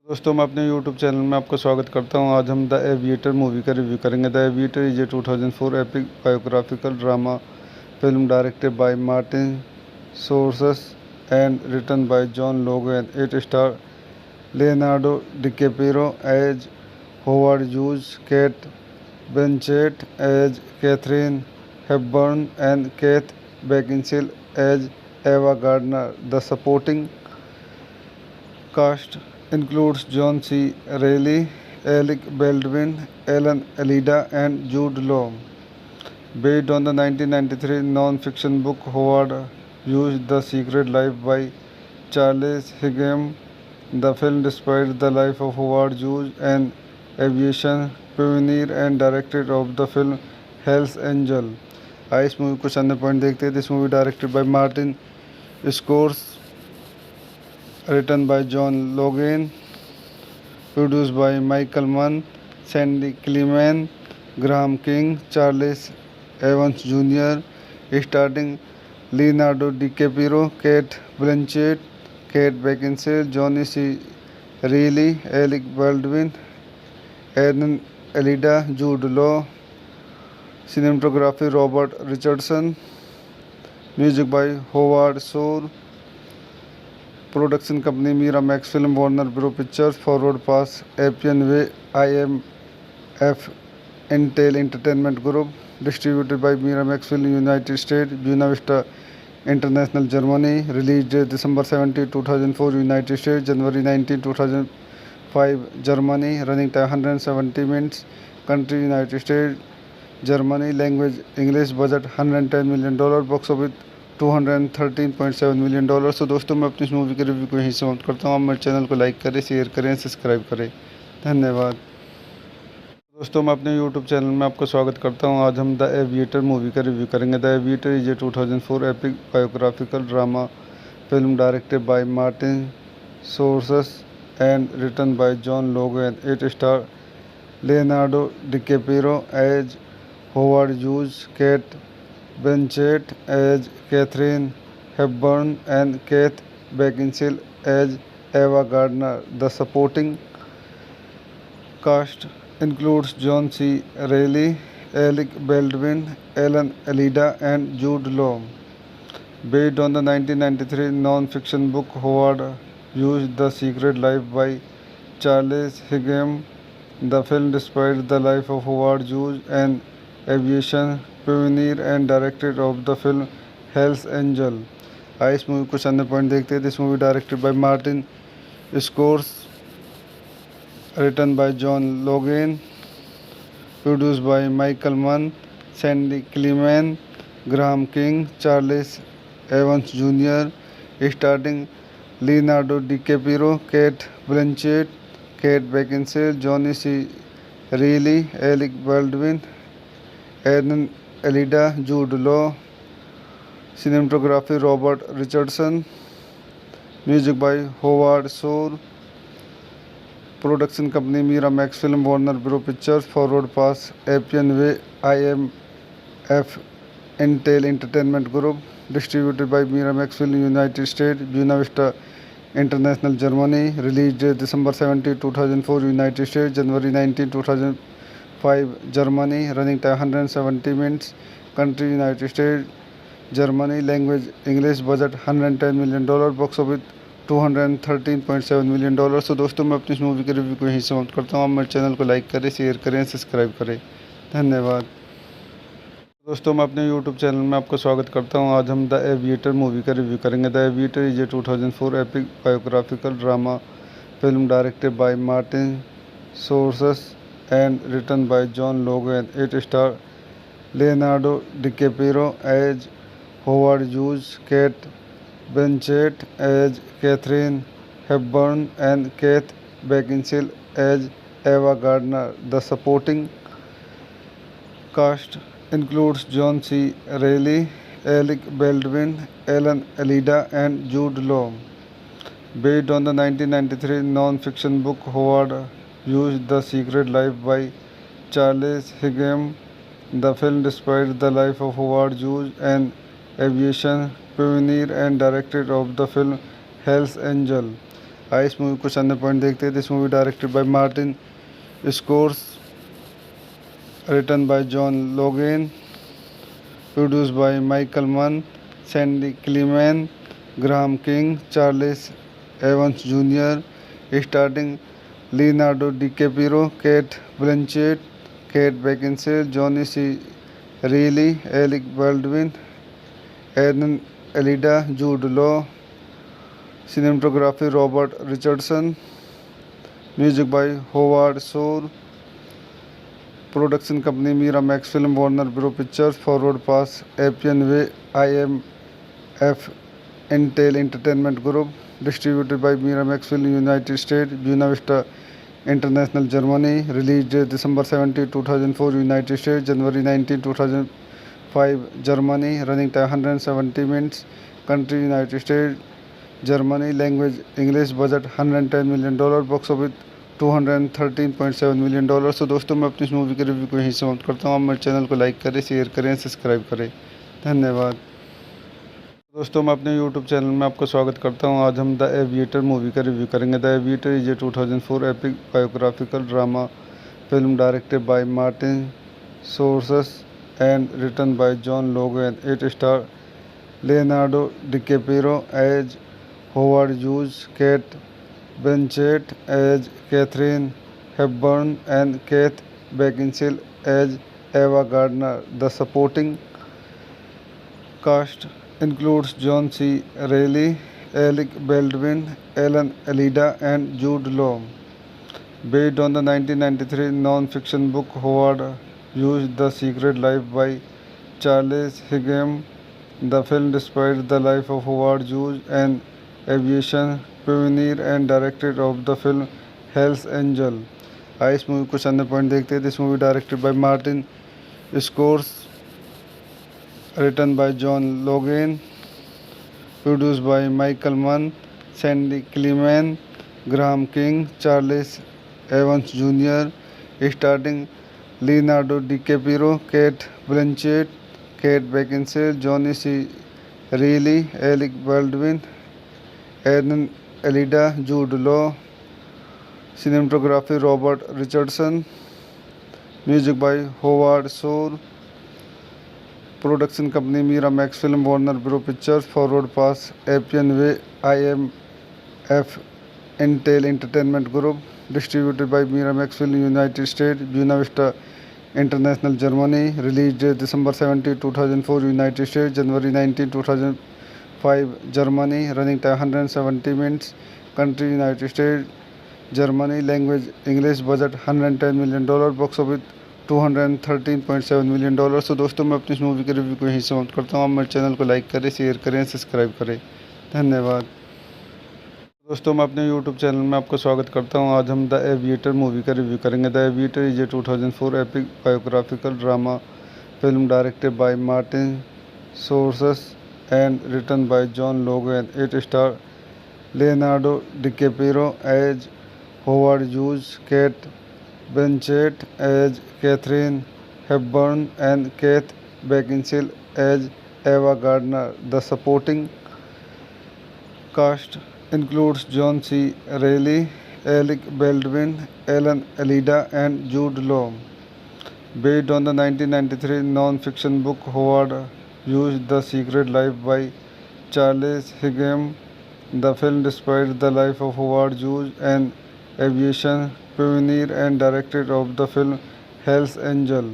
दोस्तों मैं अपने YouTube चैनल में आपका स्वागत करता हूँ। आज हम द एविएटर मूवी का रिव्यू करेंगे। The aviator is a 2004 epic biographical drama film directed by Martin Scorsese and written by John Logan. It star Leonardo DiCaprio as Howard Hughes, Kate Blanchett as Catherine Hepburn, and Kate Beckinsale as Ava Gardner. The supporting cast includes John C. Reilly, Alec Baldwin, Alan Alida, and Jude Law. Based on the 1993 non-fiction book Howard Hughes' The Secret Life by Charles Higham, the film describes the life of Howard Hughes, an aviation pioneer and director of the film Hell's Angel. आइए इस movie कुछ अन्य point देखते हैं। This movie directed by Martin scores, written by John Logan, produced by Michael Mann, Sandy Clement, Graham King, Charles Evans Jr., starring Leonardo DiCaprio, Kate Blanchett, Kate Beckinsale, Johnny C. Reilly, Alec Baldwin, Aaron Elida, Jude Law. Cinematography Robert Richardson. Music by Howard Shore. Production company Miramax Film, Warner Bros. Pictures, Forward Pass, Appian Way, IMF, Intel Entertainment Group. Distributed by Miramax Film, United States, Buena Vista International, Germany. Release date December 17, 2004, United States, January 19, 2005, Germany. Running time 170 minutes. Country United States, Germany. Language English. Budget $110 million. Box office $213.7 million. तो दोस्तों मैं अपनी इस movie के review को यहीं समाप्त करता हूँ। आप मेरे चैनल को लाइक करें, शेयर करें, सब्सक्राइब करें। धन्यवाद। दोस्तों मैं अपने यूट्यूब चैनल में आपका स्वागत करता हूँ। आज हम द एविएटर मूवी का रिव्यू करेंगे। The aviator is a 2004 epic biographical drama film directed by Martin Scorsese and written by John Logan. It star Leonardo DiCaprio as Howard Hughes, Kate Blanchett as Catherine Hepburn, and Kate Beckinsale as Ava Gardner. The supporting cast includes John C. Reilly, Alec Baldwin, Alan Elida, and Jude Law. Based on the 1993 non-fiction book Howard Hughes' The Secret Life by Charles Higham, the film describes the life of Howard Hughes, an aviation pioneer and director of the film Hell's Angel. आइए इस movie कुछ अन्य point देखते हैं। This movie directed by Martin scores, written by John Logan, produced by Michael Mann, Sandy Clement, Graham King, Charles Evans Jr., starring Leonardo DiCaprio, Kate Blanchett, Kate Beckinsale, Johnny C. Reilly, Alec Baldwin, Aaron Elida, Jude Law. Cinematography Robert Richardson. Music by Howard Shore. Production company Miramax Film, Warner Bros. Pictures, Forward Pass, Appian Way, IMF, Intel Entertainment Group. Distributed by Miramax Film, United States, Buena Vista International, Germany. Release date December 17, 2004, United States, January 19, 2005, Germany. Running time 170 minutes. Country United States, Germany. Language English. Budget $110 million. Box office $213.7 million. तो दोस्तों मैं अपनी इस movie के review को यहीं समाप्त करता हूँ। आप मेरे चैनल को लाइक करें, शेयर करें, सब्सक्राइब करें। धन्यवाद। दोस्तों मैं अपने यूट्यूब चैनल में आपका स्वागत करता हूँ। आज हम द एविएटर मूवी का रिव्यू करेंगे। The aviator is a 2004 epic biographical drama film directed by Martin Scorsese and written by John Logan. It star Leonardo DiCaprio as Howard Hughes, Kate Blanchett as Catherine Hepburn, and Kate Beckinsale as Ava Gardner. The supporting cast includes John C. Reilly, Alec Baldwin, Alan Elida, and Jude Law. Based on the 1993 non-fiction book Howard Hughes' The Secret Life by Charles Higham, the film describes the life of Howard Hughes, an aviation pioneer and director of the film Hell's Angel. आइए इस movie कुछ अन्य point देखते हैं। This movie directed by Martin scores, written by John Logan, produced by Michael Mann, Sandy Clement, Graham King, Charles Evans Jr., starring Leonardo DiCaprio, Kate Blanchett, Kate Beckinsale, Johnny C. Reilly, Alec Baldwin, Aaron Elida, Jude Law. Cinematography Robert Richardson. Music by Howard Shore. Production company Miramax Film, Warner Bros. Pictures, Forward Pass, Appian Way, IMF, Intel Entertainment Group. Distributed by Miramax Film, United States, Buena Vista International, Germany. Release date December 17, 2004, United States, January 19, 2005, 5 Germany, running time 170 minutes. Country United States. Germany, language English, budget $110 million, box office $213.7 million। तो दोस्तों मैं अपनी इस movie के review को यहीं समाप्त करता हूँ। आप मेरे चैनल को लाइक करें, शेयर करें, सब्सक्राइब करें। धन्यवाद। दोस्तों मैं अपने यूट्यूब चैनल में आपका स्वागत करता हूं। आज हम द एविएटर मूवी का रिव्यू करेंगे। The aviator is a 2004 epic biographical drama film directed by Martin Scorsese and written by John Logan. It star Leonardo DiCaprio as Howard Hughes, Kate Blanchett as Katharine Hepburn and Kate Beckinsale as Ava Gardner. The supporting cast includes John C. Reilly, Alec Baldwin, Alan Alida, and Jude Law. Based on the 1993 non-fiction book Howard Hughes' The Secret Life by Charles Higham, the film describes the life of Howard Hughes, an aviation pioneer and director of the film Hell's Angel. आइए इस movie कुछ अन्य point देखते हैं। This movie directed by Martin scores, written by John Logan, produced by Michael Mann, Sandy Clement, Graham King, Charles Evans Jr., starring Leonardo DiCaprio, Kate Blanchett, Kate Beckinsale, Johnny C. Reilly, Alec Baldwin, Alan Alida, Jude Law. Cinematography Robert Richardson. Music by Howard Shore. Production company Miramax film, Warner bro pictures, forward pass, Appian way, IMF Intel entertainment group. Distributed by Miramax film, United State, Buena Vista international, Germany. Release date December 17, 2004, United State, January 19, 2005, Germany. Running time 170 minutes. Country United State, Germany, language English, budget $110 million, box office $213.7 million। तो दोस्तों मैं अपनी इस movie के review को यहीं समाप्त करता हूँ। आप मेरे चैनल को लाइक करें, शेयर करें, सब्सक्राइब करें। धन्यवाद। दोस्तों मैं अपने यूट्यूब चैनल में आपका स्वागत करता हूँ। आज हम द एविएटर मूवी का रिव्यू करेंगे। The aviator is a 2004 epic biographical drama film directed by Martin Scorsese and written by John Logan. It star Leonardo DiCaprio as Howard Hughes, Kate Blanchett as Catherine Hepburn, and Keith Beckinsale as Ava Gardner. The supporting cast includes John C. Reilly, Alec Baldwin, Alan Alida, and Jude Law. Based on the 1993 non-fiction book Howard Hughes' The Secret Life by Charles Higham, the film describes the life of Howard Hughes, an aviation pioneer and director of the film Hell's Angel।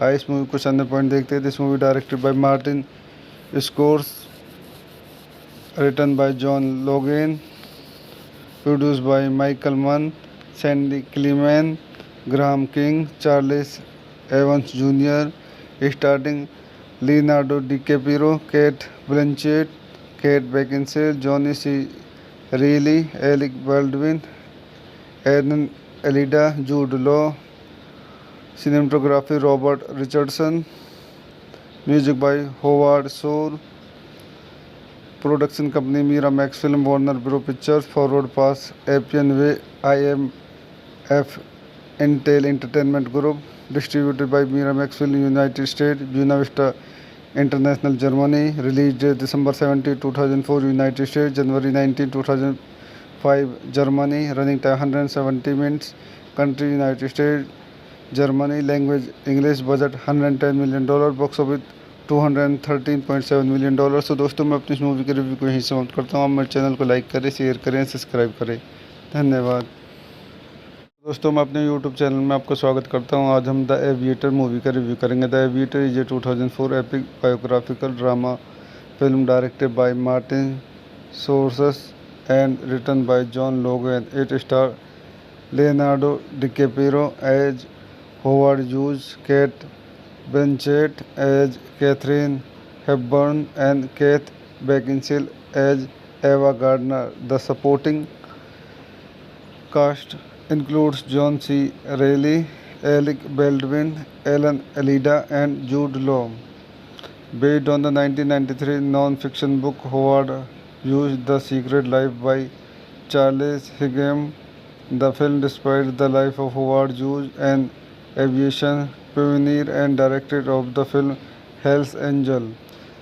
आइए इस movie कुछ अन्य point देखते हैं। This movie directed by Martin scores, written by John Logan, produced by Michael Mann, Sandy Clement, Graham King, Charles Evans Jr., starring Leonardo DiCaprio, Kate Blanchett, Kate Beckinsale, Johnny C. Reilly, Alec Baldwin, Alan Alida, Jude Law. Cinematography Robert Richardson. Music by Howard Shore. Production company Miramax film, Warner bro pictures, forward pass, Appian way, IMF Intel entertainment group. Distributed by Miramax film, United State, Buena Vista international, Germany. Release date December 17, 2004, United State, January 19, 2005, Germany. Running time 170 minutes. Country United State, Germany, language English, budget $110 million, box office $213.7 million। तो दोस्तों मैं अपनी इस movie के review को यहीं समाप्त करता हूँ। आप मेरे चैनल को लाइक करें, शेयर करें, सब्सक्राइब करें। धन्यवाद। दोस्तों मैं अपने यूट्यूब चैनल में आपका स्वागत करता हूँ। आज हम द एविएटर मूवी का रिव्यू करेंगे। The aviator is a 2004 epic biographical drama film directed by Martin Scorsese and written by John Logan. It star Leonardo DiCaprio as Howard Hughes, Kate Blanchett as Catherine Hepburn, and Keith Beckinsale as Ava Gardner. The supporting cast includes John C. Reilly, Alec Baldwin, Alan Alida, and Jude Law. Based on the 1993 non-fiction book Howard Hughes' The Secret Life by Charles Higham, the film describes the life of Howard Hughes, an aviation pioneer and director of the film Hell's Angel.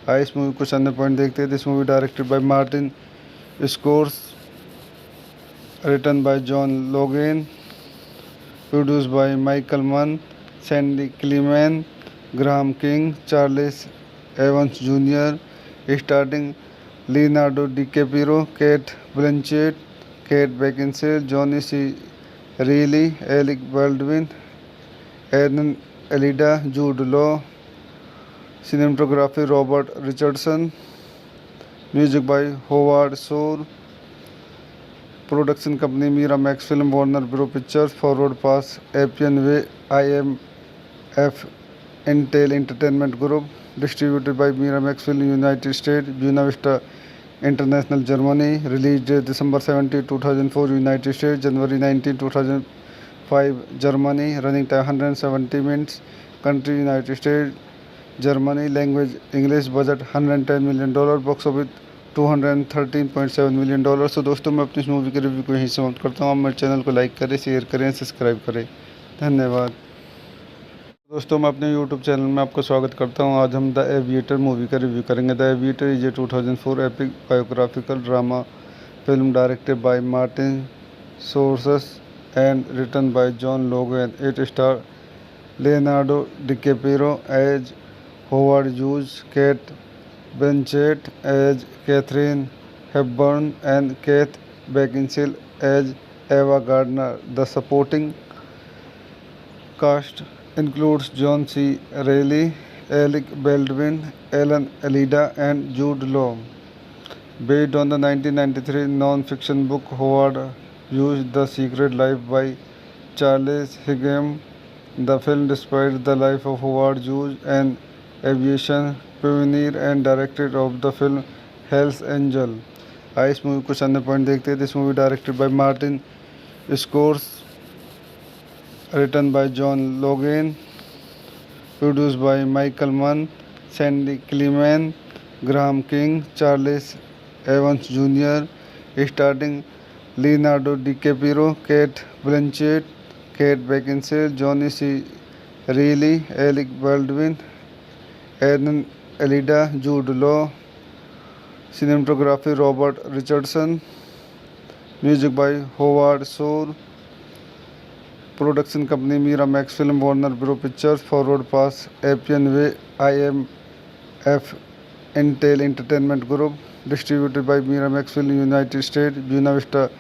आइए इस movie कुछ अन्य point देखते हैं. This movie directed by Martin scores, written by John Logan, produced by Michael Mann, Sandy Clement, Graham King, Charles Evans Jr., starring Leonardo DiCaprio, Kate Blanchett, Kate Beckinsale, Johnny C. Reilly, Alec Baldwin, Aaron Elida, Jude Law. Cinematography Robert Richardson. Music by Howard Shore. Production company Miramax Film, Warner Bros. Pictures, Forward Pass, Appian Way, IMF, Intel Entertainment Group. Distributed by Miramax Film, United States, Buena Vista International, Germany. Release date December 17, 2004, United States, January 19, 2005, Germany. Running time 170 minutes. Country United States, Germany. Language English. Budget $110 million. Box office $213.7 million. तो दोस्तों मैं अपनी इस movie के review को यहीं समाप्त करता हूँ. आप मेरे चैनल को लाइक करें, शेयर करें, सब्सक्राइब करें. धन्यवाद. दोस्तों मैं अपने यूट्यूब चैनल में आपका स्वागत करता हूँ. आज हम द एविएटर मूवी का रिव्यू करेंगे. The aviator is a 2004 epic biographical drama film directed by Martin Scorsese and written by John Logan. It star Leonardo DiCaprio as Howard Hughes, Kate Blanchett as Catherine Hepburn, and Kate Beckinsale as Ava Gardner. The supporting cast includes John C. Reilly, Alec Baldwin, Alan Elida, and Jude Law. Based on the 1993 non-fiction book Howard Hughes' The Secret Life by Charles Higham, the film describes the life of Howard Hughes, an aviation pioneer and director of the film Hell's Angel. आइए इस movie कुछ अन्य point देखते हैं. This movie directed by Martin scores, written by John Logan, produced by Michael Mann, Sandy Clement, Graham King, Charles Evans Jr., starring Leonardo DiCaprio, Kate Blanchett, Kate Beckinsale, Johnny C. Reilly, Alec Baldwin, Aaron Elida, Jude Law. Cinematography Robert Richardson. Music by Howard Shore. Production company Miramax Film, Warner Bros. Pictures, Forward Pass, Appian Way, IMF, Intel Entertainment Group. Distributed by Miramax Film, United States, Buena Vista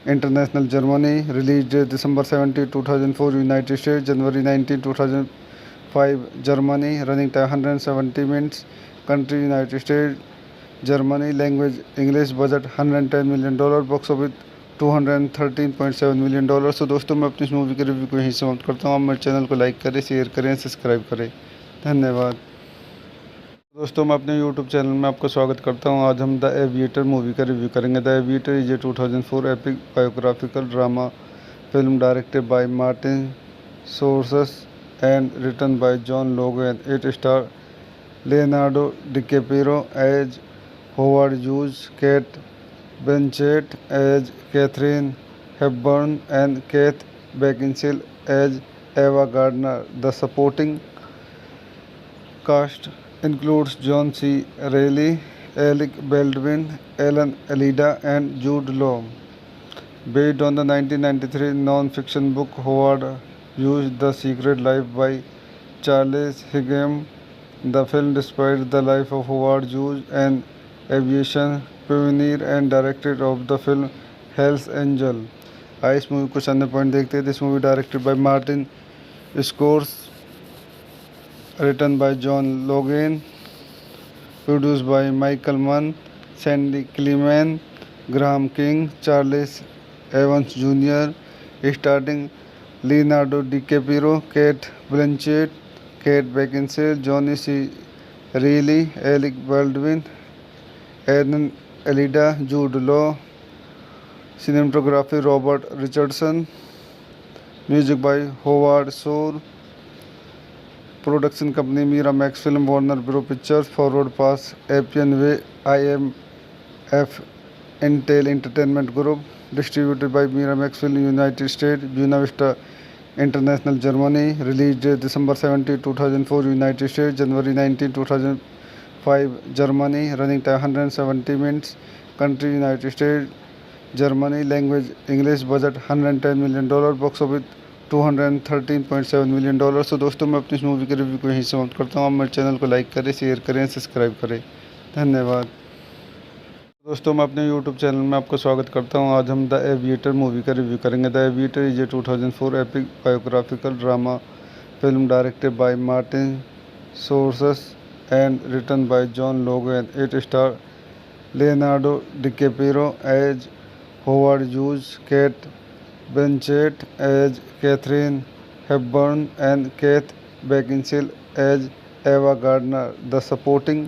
International, Germany. Release date December 17, 2004, United States, January 19, 2005, Germany. Running time 170 minutes. Country United States, Germany. Language English. Budget $110 million. Box office $213.7 million. तो दोस्तों मैं अपनी इस movie के review को यहीं समाप्त करता हूँ. आप मेरे चैनल को लाइक करें, शेयर करें, सब्सक्राइब करें. धन्यवाद. दोस्तों मैं अपने यूट्यूब चैनल में आपका स्वागत करता हूँ. आज हम द एविएटर मूवी का रिव्यू करेंगे. The aviator is a 2004 epic biographical drama film directed by Martin Scorsese and written by John Logan. It star Leonardo DiCaprio as Howard Hughes, Kate Blanchett as Catherine Hepburn, and Kate Beckinsale as Ava Gardner. The supporting cast includes John C. Reilly, Alec Baldwin, Alan Elida, and Jude Law. Based on the 1993 non-fiction book Howard Hughes' The Secret Life by Charles Higham, the film describes the life of Howard Hughes, an aviation pioneer and director of the film Hell's Angel. आइए इस movie कुछ अन्य point देखते हैं. This movie directed by Martin scores, written by John Logan, produced by Michael Mann, Sandy Clement, Graham King, Charles Evans Jr., starring Leonardo DiCaprio, Kate Blanchett, Kate Beckinsale, Johnny C. Reilly, Alec Baldwin, Aaron Elida, Jude Law. Cinematography Robert Richardson. Music by Howard Shore. Production company Miramax Film, Warner Bros. Pictures, Forward Pass, Appian Way, IMF, Intel Entertainment Group. Distributed by Miramax Film, United States, Buena Vista International, Germany. Release date December 17, 2004, United States, January 19, 2005, Germany. Running time 170 minutes. Country United States, Germany. Language English. Budget $110 million. Box office $213.7 million। तो दोस्तों मैं अपनी इस movie के review को यहीं समाप्त करता हूँ। आप मेरे चैनल को लाइक करें, शेयर करें, सब्सक्राइब करें। धन्यवाद। दोस्तों मैं अपने यूट्यूब चैनल में आपका स्वागत करता हूं। आज हम द एविएटर मूवी का रिव्यू करेंगे। The aviator is a 2004 epic biographical drama film directed by Martin Scorsese and written by John Logan. It star Leonardo DiCaprio as Howard Hughes, Kate Blanchett as Katharine Hepburn and Kate Beckinsale as Ava Gardner. The supporting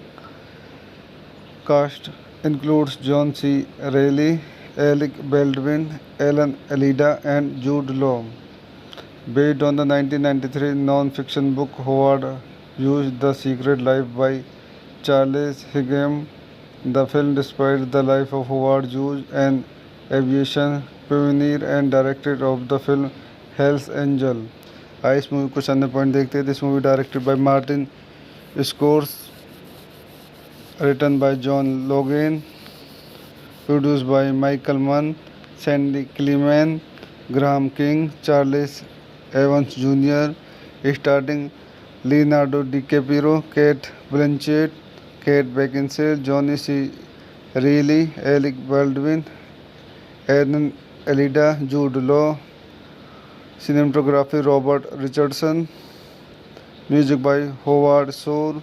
cast includes John C. Reilly, Alec Baldwin, Alan Alida, and Jude Law. Based on the 1993 non-fiction book Howard Hughes' The Secret Life by Charles Higham, the film describes the life of Howard Hughes, an aviation pioneer and director of the film Hell's Angel. आइए इस movie कुछ अन्य point देखते हैं। This movie directed by Martin scores, written by John Logan, produced by Michael Mann, Sandy Clement, Graham King, Charles Evans Jr., starring Leonardo DiCaprio, Kate Blanchett, Kate Beckinsale, Johnny C. Reilly, Alec Baldwin, Alan Alida, Jude Law. Cinematography Robert Richardson. Music by Howard Shore.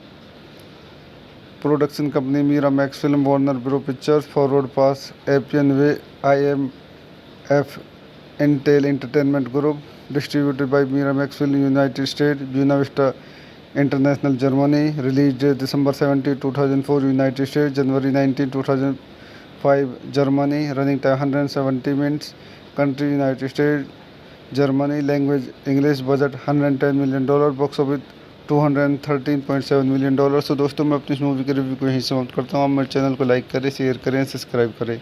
Production company Miramax Film, Warner Bros. Pictures, Forward Pass, Appian Way, IMF, Intel Entertainment Group. Distributed by Miramax Film, United States, Buena Vista International, Germany. Release date December 17, 2004, United States, January 19, 2005, Germany. Running time 170 minutes. Country United States, Germany. Language English. Budget $110 million. Box office $213.7 million। तो दोस्तों मैं अपनी इस movie के review को यहीं समाप्त करता हूँ। आप मेरे चैनल को लाइक करें, शेयर करें, सब्सक्राइब करें।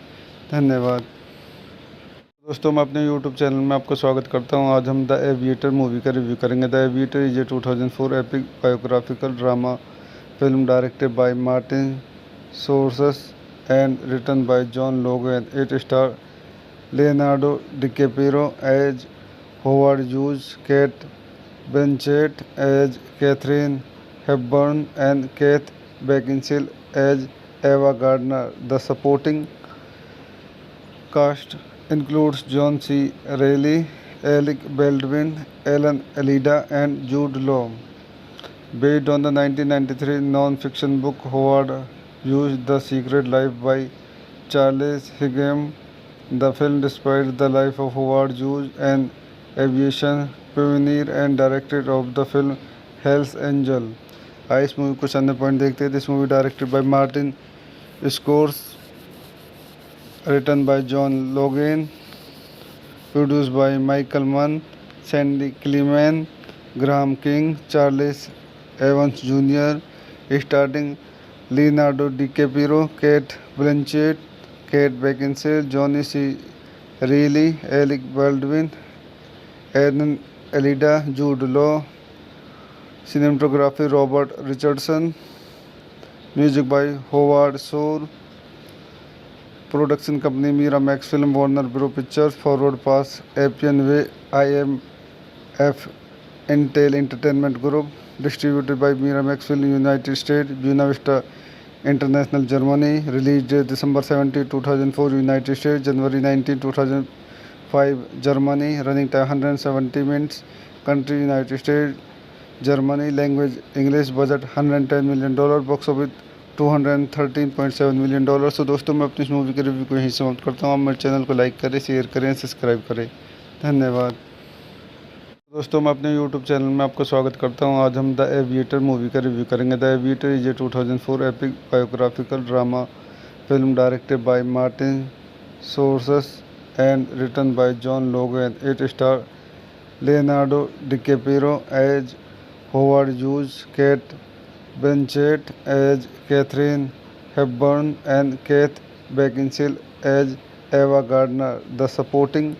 धन्यवाद। दोस्तों मैं अपने यूट्यूब चैनल में आपका स्वागत करता हूँ। आज हम द एविएटर मूवी का रिव्यू करेंगे। The aviator is a 2004 epic biographical drama film directed by Martin Scorsese and written by John Logan. It star Leonardo DiCaprio as Howard Hughes, Kate Blanchett as Catherine Hepburn, and Keith Beckinsale as Ava Gardner. The supporting cast includes John C. Reilly, Alec Baldwin, Alan Alida, and Jude Law. Based on the 1993 non-fiction book Howard Hughes' The Secret Life by Charles Higham, the film describes the life of Howard Hughes, an aviation pioneer and director of the film Hell's Angel। आइए इस movie कुछ अन्य point देखते हैं। This movie directed by Martin scores, written by John Logan, produced by Michael Mann, Sandy Clement, Graham King, Charles Evans Jr., starring Leonardo DiCaprio, Kate Blanchett, Kate Beckinsale, Johnny C. Reilly, Alec Baldwin, Alan Alida, Jude Law. Cinematography Robert Richardson. Music by Howard Shore. Production company Miramax Film, Warner Bros. Pictures, Forward Pass, Appian Way, IMF, Intel Entertainment Group. Distributed by Miramax Film, United States, Buena Vista International, Germany. Release date December 17, 2004, United States, January 19, 2005, Germany. Running time 170 minutes. Country United States, Germany. Language English. Budget $110 million. Box office $213.7 million। तो दोस्तों मैं अपनी इस movie के review को यहीं समाप्त करता हूँ। आप मेरे चैनल को लाइक करें, शेयर करें, सब्सक्राइब करें। धन्यवाद। दोस्तों मैं अपने यूट्यूब चैनल में आपका स्वागत करता हूँ। आज हम द एविएटर मूवी का रिव्यू करेंगे। The aviator is a 2004 epic biographical drama film directed by Martin Scorsese and written by John Logan. It star Leonardo DiCaprio as Howard Hughes, Kate Blanchett as Catherine Hepburn, and Kate Beckinsale as Ava Gardner. The supporting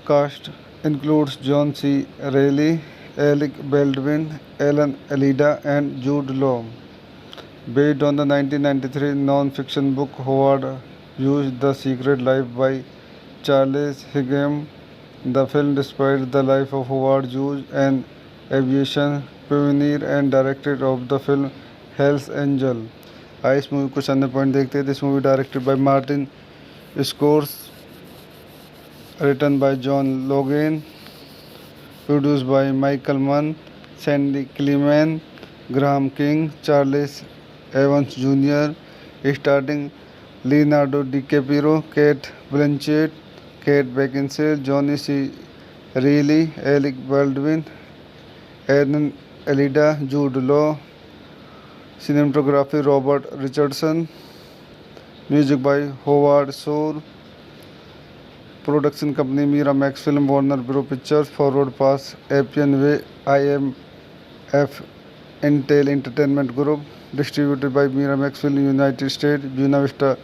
cast includes John C. Reilly, Alec Baldwin, Alan Alida, and Jude Law. Based on the 1993 non-fiction book Howard Hughes' The Secret Life by Charles Higham, the film describes the life of Howard Hughes, an aviation pioneer and director of the film Hell's Angel. आइए इस movie कुछ अन्य point देखते हैं. This movie directed by Martin scores, written by John Logan, produced by Michael Mann, Sandy Clement, Graham King, Charles Evans Jr., starring Leonardo DiCaprio, Kate Blanchett, Kate Beckinsale, Johnny C. Reilly, Alec Baldwin, Alan Alida, Jude Law. Cinematography Robert Richardson. Music by Howard Shore. Production company Miramax Film, Warner Bros. Pictures, Forward Pass, Appian Way, IMF, Intel Entertainment Group. Distributed by Miramax Film, United States, Buena Vista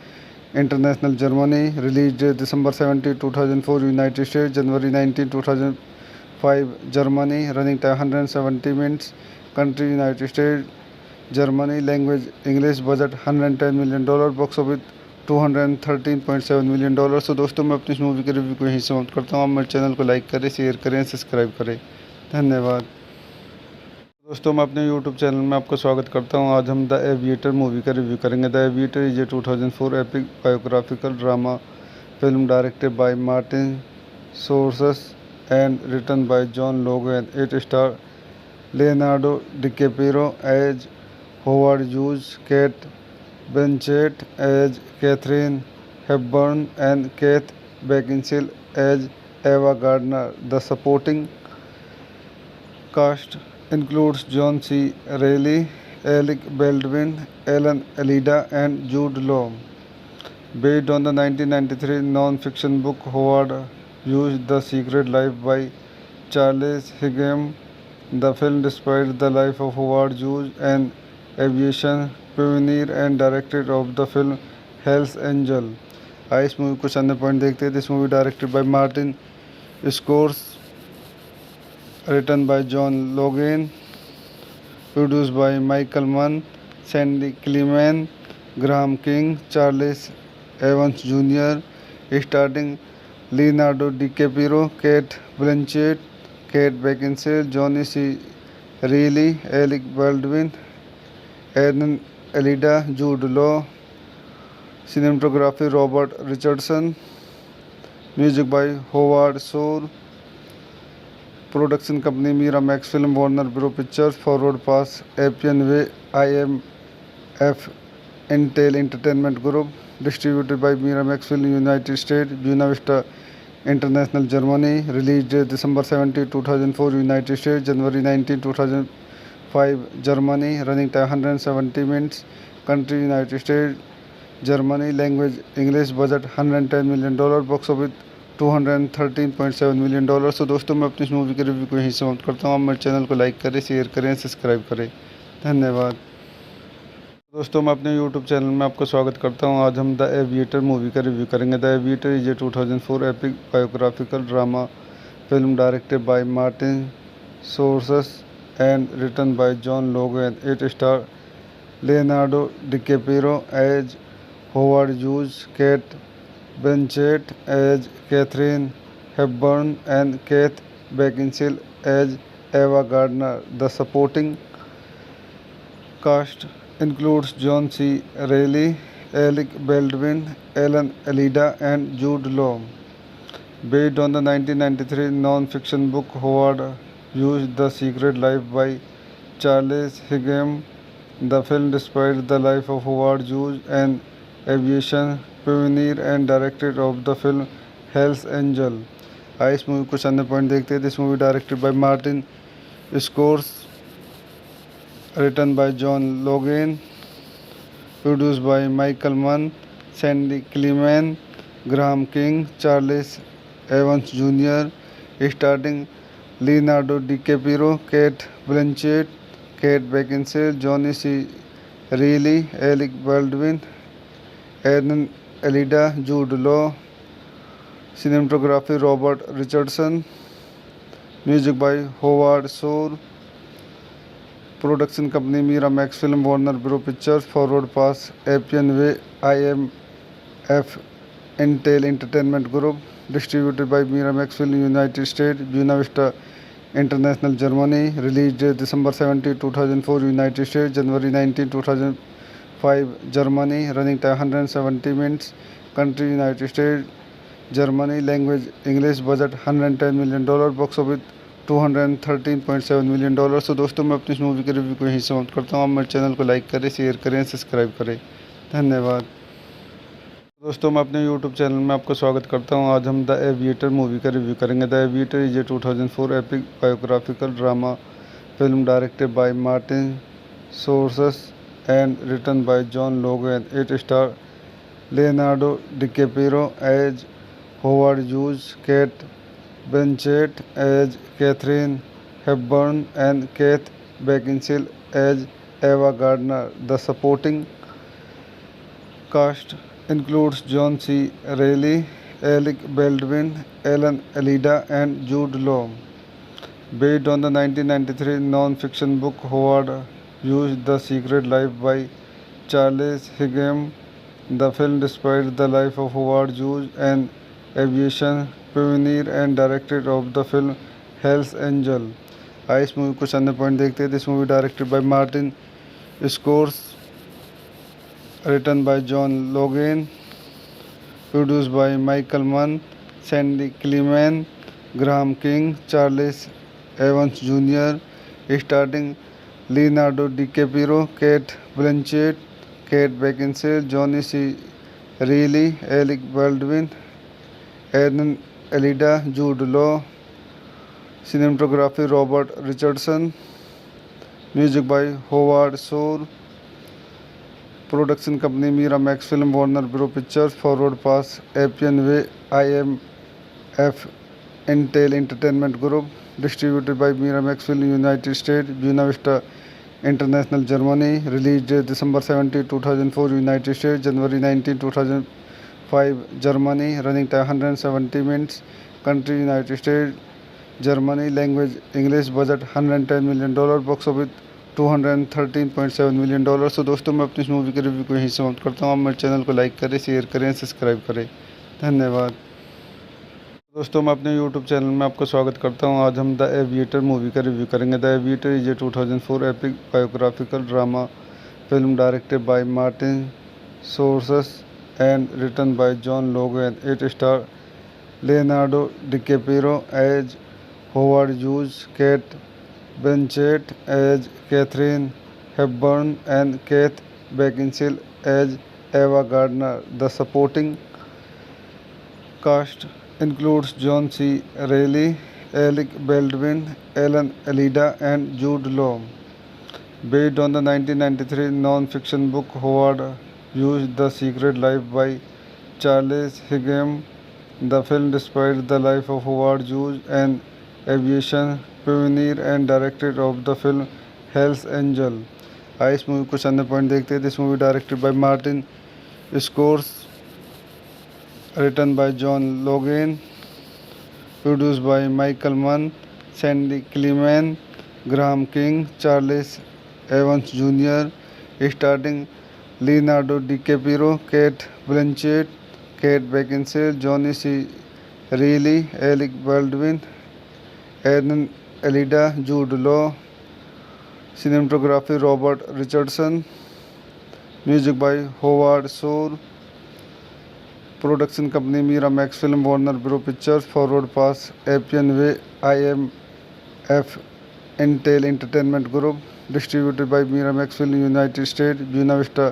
International, Germany. Release date December 17, 2004, United States, January 19, 2005, Germany. Running time 170 minutes. Country United States, Germany. Language English. Budget $110 million. Box office $213.7 million. तो दोस्तों मैं अपनी इस movie के review को यहीं समाप्त करता हूँ. आप मेरे चैनल को लाइक करें, शेयर करें, सब्सक्राइब करें. धन्यवाद. दोस्तों मैं अपने यूट्यूब चैनल में आपका स्वागत करता हूँ. आज हम द एविएटर मूवी का रिव्यू करेंगे. The aviator is a 2004 epic biographical drama film directed by Martin Scorsese and written by John Logan. It star Leonardo DiCaprio as Howard Hughes, Kate Blanchett as Catherine Hepburn, and Kate Beckinsale as Ava Gardner. The supporting cast includes John C. Reilly, Alec Baldwin, Alan Alida, and Jude Law. Based on the 1993 non-fiction book Howard Hughes' The Secret Life by Charles Higham, the film describes the life of Howard Hughes, an aviation pioneer and director of the film Hell's Angel. आइए इस movie कुछ अन्य point देखते हैं. This movie directed by Martin scores, written by John Logan, produced by Michael Mann, Sandy Clement, Graham King, Charles Evans Jr., starring Leonardo DiCaprio, Kate Blanchett, Kate Beckinsale, Johnny C. Reilly, Alec Baldwin, Alan Alida, Jude Law. Cinematography Robert Richardson. Music by Howard Shore. Production company Miramax Film, Warner Bros. Pictures, Forward Pass, Appian Way, IMF, Intel Entertainment Group. Distributed by Miramax Film, United States, Buena Vista International, Germany. Release date December 17, 2004, United States, January 19, 2005, Germany. Running time 170 minutes. Country United States, Germany. Language English. Budget $110 million. Box office $213.7 million. तो दोस्तों मैं अपनी इस movie के review को यहीं समाप्त करता हूँ. आप मेरे चैनल को लाइक करें, शेयर करें, सब्सक्राइब करें. धन्यवाद. दोस्तों मैं अपने यूट्यूब चैनल में आपका स्वागत करता हूँ. आज हम द एविएटर मूवी का रिव्यू करेंगे. The aviator is a 2004 epic biographical drama film directed by Martin Scorsese and written by John Logan. It star Leonardo DiCaprio as Howard Hughes, Kate Blanchett as Catherine Hepburn, and Kate Beckinsale as Ava Gardner. The supporting cast includes John C. Reilly, Alec Baldwin, Alan Alida, and Jude Law. Based on the 1993 non-fiction book Howard Hughes' The Secret Life by Charles Higham, the film describes the life of Howard Hughes, an aviation pioneer and director of the film Hell's Angel. आइए इस movie कुछ अन्य point देखते हैं. This movie directed by Martin scores, written by John Logan, produced by Michael Mann, Sandy Clement, Graham King, Charles Evans Jr., starring Leonardo DiCaprio, Kate Blanchett, Kate Beckinsale, Johnny C Reilly, Alec Baldwin, Alan Alda, Jude Law. Cinematography Robert Richardson. Music by Howard Shore. Production company Miramax film, Warner bro pictures, forward pass, Appian way, IMF Intel entertainment group. Distributed by Miramax film, United State, Buena Vista international, Germany. Release date December 17, 2004, United State, January 19, 2005, Germany. Running time 170 minutes. Country United State, Germany. Language English. Budget $110 million. Box office $213.7 million. तो दोस्तों, मैं अपनी इस movie के review को यहीं समाप्त करता हूँ। आप मेरे चैनल को लाइक करें, शेयर करें, सब्सक्राइब करें। धन्यवाद। दोस्तों, मैं अपने YouTube चैनल में आपका स्वागत करता हूं। आज हम द एविएटर मूवी का रिव्यू करेंगे। The aviator is a 2004 epic biographical drama film directed by Martin Scorsese and written by John Logan. It star Leonardo DiCaprio as Howard Hughes, Kate Blanchett as Katharine Hepburn and Kate Beckinsale as Ava Gardner. The supporting cast includes John C. Reilly, Alec Baldwin, Alan Alida, and Jude Law. Based on the 1993 non-fiction book Howard Hughes' The Secret Life by Charles Higham, the film describes the life of Howard Hughes, an aviation pioneer and director of the film Hell's Angel. आइए इस movie कुछ अन्य point देखते हैं। This movie directed by Martin scores, written by John Logan, produced by Michael Mann, Sandy Clement, Graham King, Charles Evans Jr., starring Leonardo DiCaprio, Kate Blanchett, Kate Beckinsale, Johnny C. Reilly, Alec Baldwin, Eden Elida, Jude Law. Cinematography Robert Richardson. Music by Howard Shore. Production company Miramax film, Warner bro pictures, forward pass, Appian way, IMF Intel entertainment group. Distributed by Miramax film, United State, Buena Vista international, Germany. Release date December 17, 2004, United State, January 19, 2005, Germany. Running time 170 minutes. Country United State, Germany. Language English. Budget $110 million. Box office $213.7 million. तो दोस्तों, मैं अपनी इस movie के review को यहीं समाप्त करता हूँ। आप मेरे चैनल को लाइक करें, शेयर करें, सब्सक्राइब करें। धन्यवाद। दोस्तों, मैं अपने YouTube चैनल में आपका स्वागत करता हूँ। आज हम द एविएटर मूवी का रिव्यू करेंगे। The aviator is a 2004 epic biographical drama film directed by Martin Scorsese and written by John Logan. It star Leonardo DiCaprio as Howard Hughes, Kate Blanchett as Catherine Hepburn, and Keith Beckinsale as Ava Gardner. The supporting cast includes John C. Reilly, Alec Baldwin, Alan Alida, and Jude Law. Based on the 1993 non-fiction book Howard Hughes' The Secret Life by Charles Higham, the film describes the life of Howard Hughes, an aviation pioneer and director of the film Hell's Angel. आइए इस movie कुछ अन्य point देखते हैं। This movie directed by Martin scores, written by John Logan, produced by Michael Mann, Sandy Clement, Graham King, Charles Evans Jr., starring Leonardo DiCaprio, Kate Blanchett, Kate Beckinsale, Johnny C. Reilly, Alec Baldwin, Eden Elida, Jude Law. Cinematography Robert Richardson. Music by Howard Shore. Production company Miramax film, Warner bro pictures, forward pass, Appian way, IMF Intel entertainment group. Distributed by Miramax film, United State, Buena Vista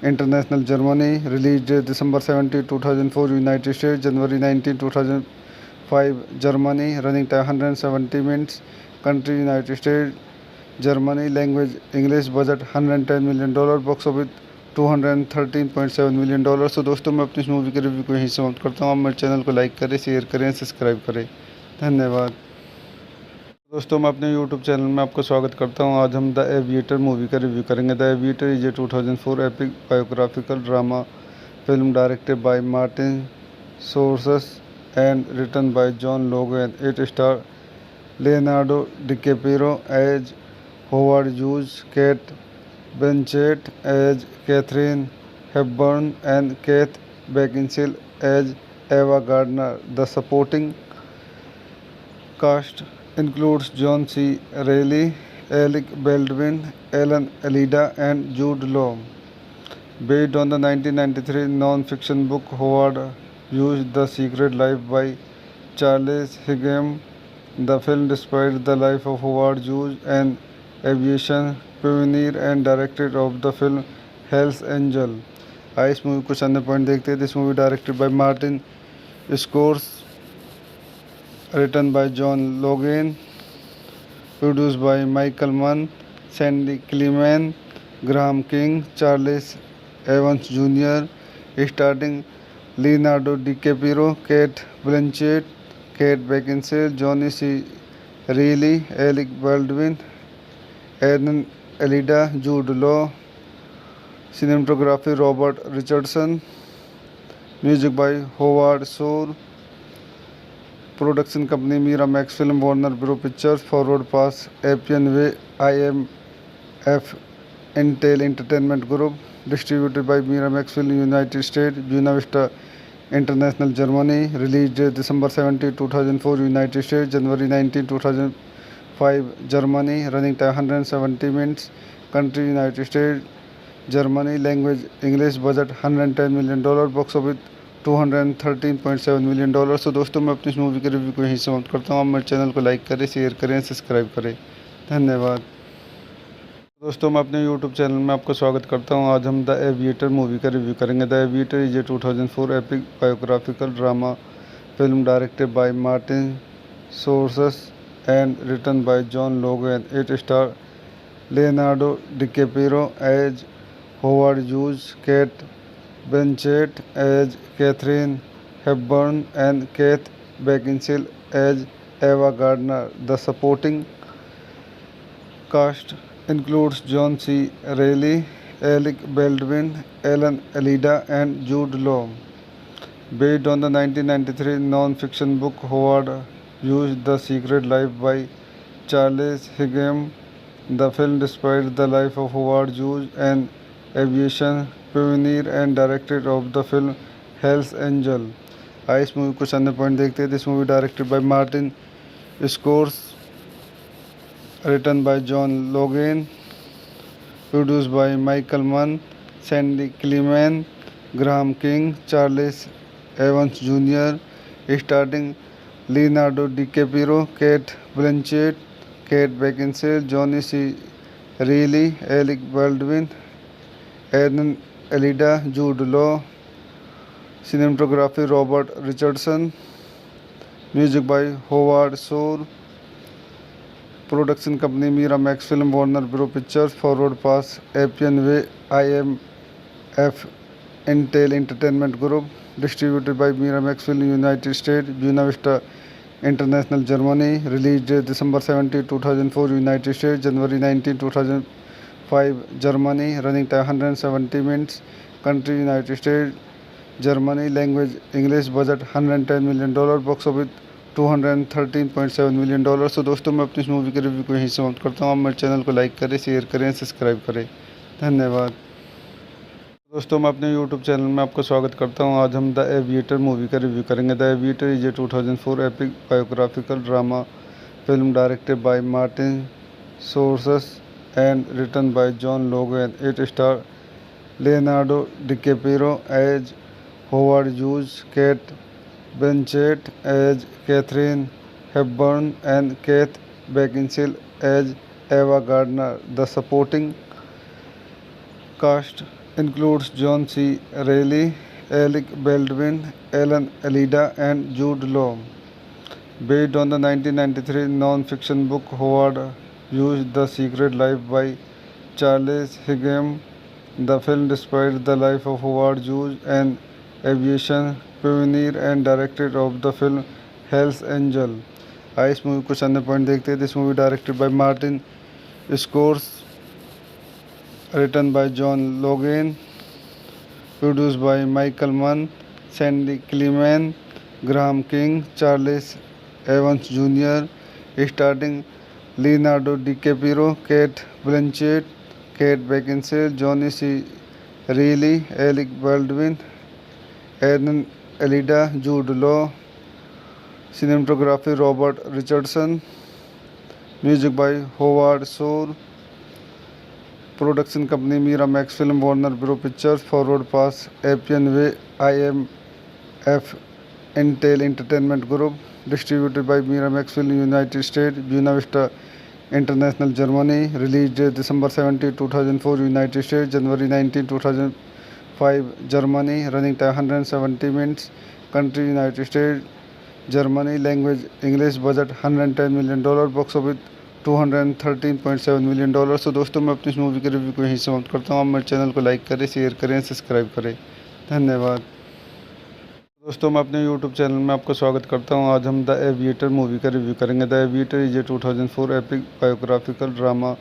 international, Germany. Release date December 17, 2004, United State, January 19, 2005, Germany. Running time 170 minutes. Country United State, Germany. Language English. Budget $110 million. Box office $213.7 million. तो दोस्तों, मैं अपनी इस movie के review को यहीं समाप्त करता हूँ। आप मेरे चैनल को लाइक करें, शेयर करें, सब्सक्राइब करें। धन्यवाद। दोस्तों मैं अपने YouTube चैनल में आपका स्वागत करता हूं। आज हम द एविएटर मूवी का रिव्यू करेंगे। The aviator is a 2004 epic biographical drama film directed by Martin Scorsese and written by John Logan. It star Leonardo DiCaprio as Howard Hughes, Kate Blanchett as Katharine Hepburn and Kate Beckinsale as Ava Gardner. The supporting cast includes John C. Reilly, Alec Baldwin, Alan Alida, and Jude Law. Based on the 1993 non-fiction book Howard Hughes' The Secret Life by Charles Higham, the film describes the life of Howard Hughes, an aviation pioneer and director of the film Hell's Angel. इस movie कुछ अन्य point देखते हैं। This movie directed by Martin scores, written by John Logan, produced by Michael Mann, Sandy Clement, Graham King, Charles Evans Jr., starring Leonardo DiCaprio, Kate Blanchett, Kate Beckinsale, Johnny C. Reilly, Alec Baldwin, Alan Alida, Jude Law. Cinematography Robert Richardson. Music by Howard Shore. Production company Miramax film, Warner bro pictures, forward pass, Appian way, IMF Intel entertainment group. Distributed by Miramax film, United State, Buena Vista international, Germany. Release date December 17, 2004, United State, January 19, 2005, Germany. Running time 170 minutes. Country United State, Germany. Language English. Budget $110 million. Box office $213.7 million. तो दोस्तों मैं अपनी इस movie के review को यहीं समाप्त करता हूँ। आप मेरे चैनल को लाइक करें, शेयर करें, सब्सक्राइब करें। धन्यवाद। दोस्तों मैं अपने YouTube चैनल में आपका स्वागत करता हूँ। आज हम द एविएटर मूवी का रिव्यू करेंगे। The aviator is a 2004 epic biographical drama film directed by Martin Scorsese and written by John Logan. It star Leonardo DiCaprio as Howard Hughes, Kate Blanchett as Catherine Hepburn, and Keith Beckinsale as Ava Gardner. The supporting cast includes John C. Reilly, Alec Baldwin, Alan Alida, and Jude Law. Based on the 1993 non-fiction book Howard Hughes' The Secret Life by Charles Higham, the film describes the life of Howard Hughes, an aviation pioneer and director of the film Hell's Angel. इस movie कुछ अन्य point देखते हैं। This movie directed by Martin scores, written by John Logan, produced by Michael Mann, Sandy Clement, Graham King, Charles Evans Jr., starring Leonardo DiCaprio, Kate Blanchett, Kate Beckinsale, Johnny C. Reilly, Alec Baldwin, Alan Alida, Jude Law. Cinematography Robert Richardson. Music by Howard Shore. Production company Miramax film, Warner bro pictures, forward pass, Appian way, IMF Intel entertainment group. Distributed by Miramax film, United State, Buena Vista international, Germany. Release date December 17, 2004, United State, January 19, 2005, Germany. Running time 170 minutes. Country United State, Germany. Language English. Budget $110 million. Box office $213.7 million. तो दोस्तों मैं अपनी इस movie के review को यहीं समाप्त करता हूँ। आप मेरे चैनल को लाइक करें, शेयर करें, सब्सक्राइब करें। धन्यवाद। दोस्तों मैं अपने YouTube चैनल में आपका स्वागत करता हूँ। आज हम द एविएटर मूवी का रिव्यू करेंगे। The aviator is a 2004 epic biographical drama film directed by Martin Scorsese and written by John Logan. It star Leonardo DiCaprio as Howard Hughes, Kate Blanchett as Catherine Hepburn, and Keith Beckinsale as Ava Gardner. The supporting cast includes John C. Reilly, Alec Baldwin, Alan Alida, and Jude Law. Based on the 1993 non-fiction book Howard Hughes' The Secret Life by Charles Higham, the film describes the life of Howard Hughes, an aviation pioneer and director of the film Hell's Angel. आइए इस movie कुछ अन्य point देखते हैं। This movie directed by Martin Scorsese, written by John Logan, produced by Michael Mann, Sandy Clement, Graham King, Charles Evans Jr., starring Leonardo DiCaprio, Kate Blanchett, Kate Beckinsale, Johnny C. Reilly, Alec Baldwin, Aaron Alida, Jude Law. Cinematography Robert Richardson. Music by Howard Shore. Production company Miramax Film, Warner Bros. Pictures, Forward Pass, Appian Way, IMF, Intel Entertainment Group. Distributed by Miramax Film, United States, Buena Vista International, Germany. Release date December 17, 2004, United States, January 19, 2005, Germany. Running time 170 minutes. Country United States, Germany. Language English. Budget $110 million. Box office $213.7 million. तो दोस्तों मैं अपनी इस movie के review को यहीं समाप्त करता हूँ। आप मेरे चैनल को लाइक करें, शेयर करें, सब्सक्राइब करें। धन्यवाद। दोस्तों मैं अपने यूट्यूब चैनल में आपका स्वागत करता हूँ। आज हम द एविएटर मूवी का रिव्यू करेंगे। The aviator is a 2004 epic biographical drama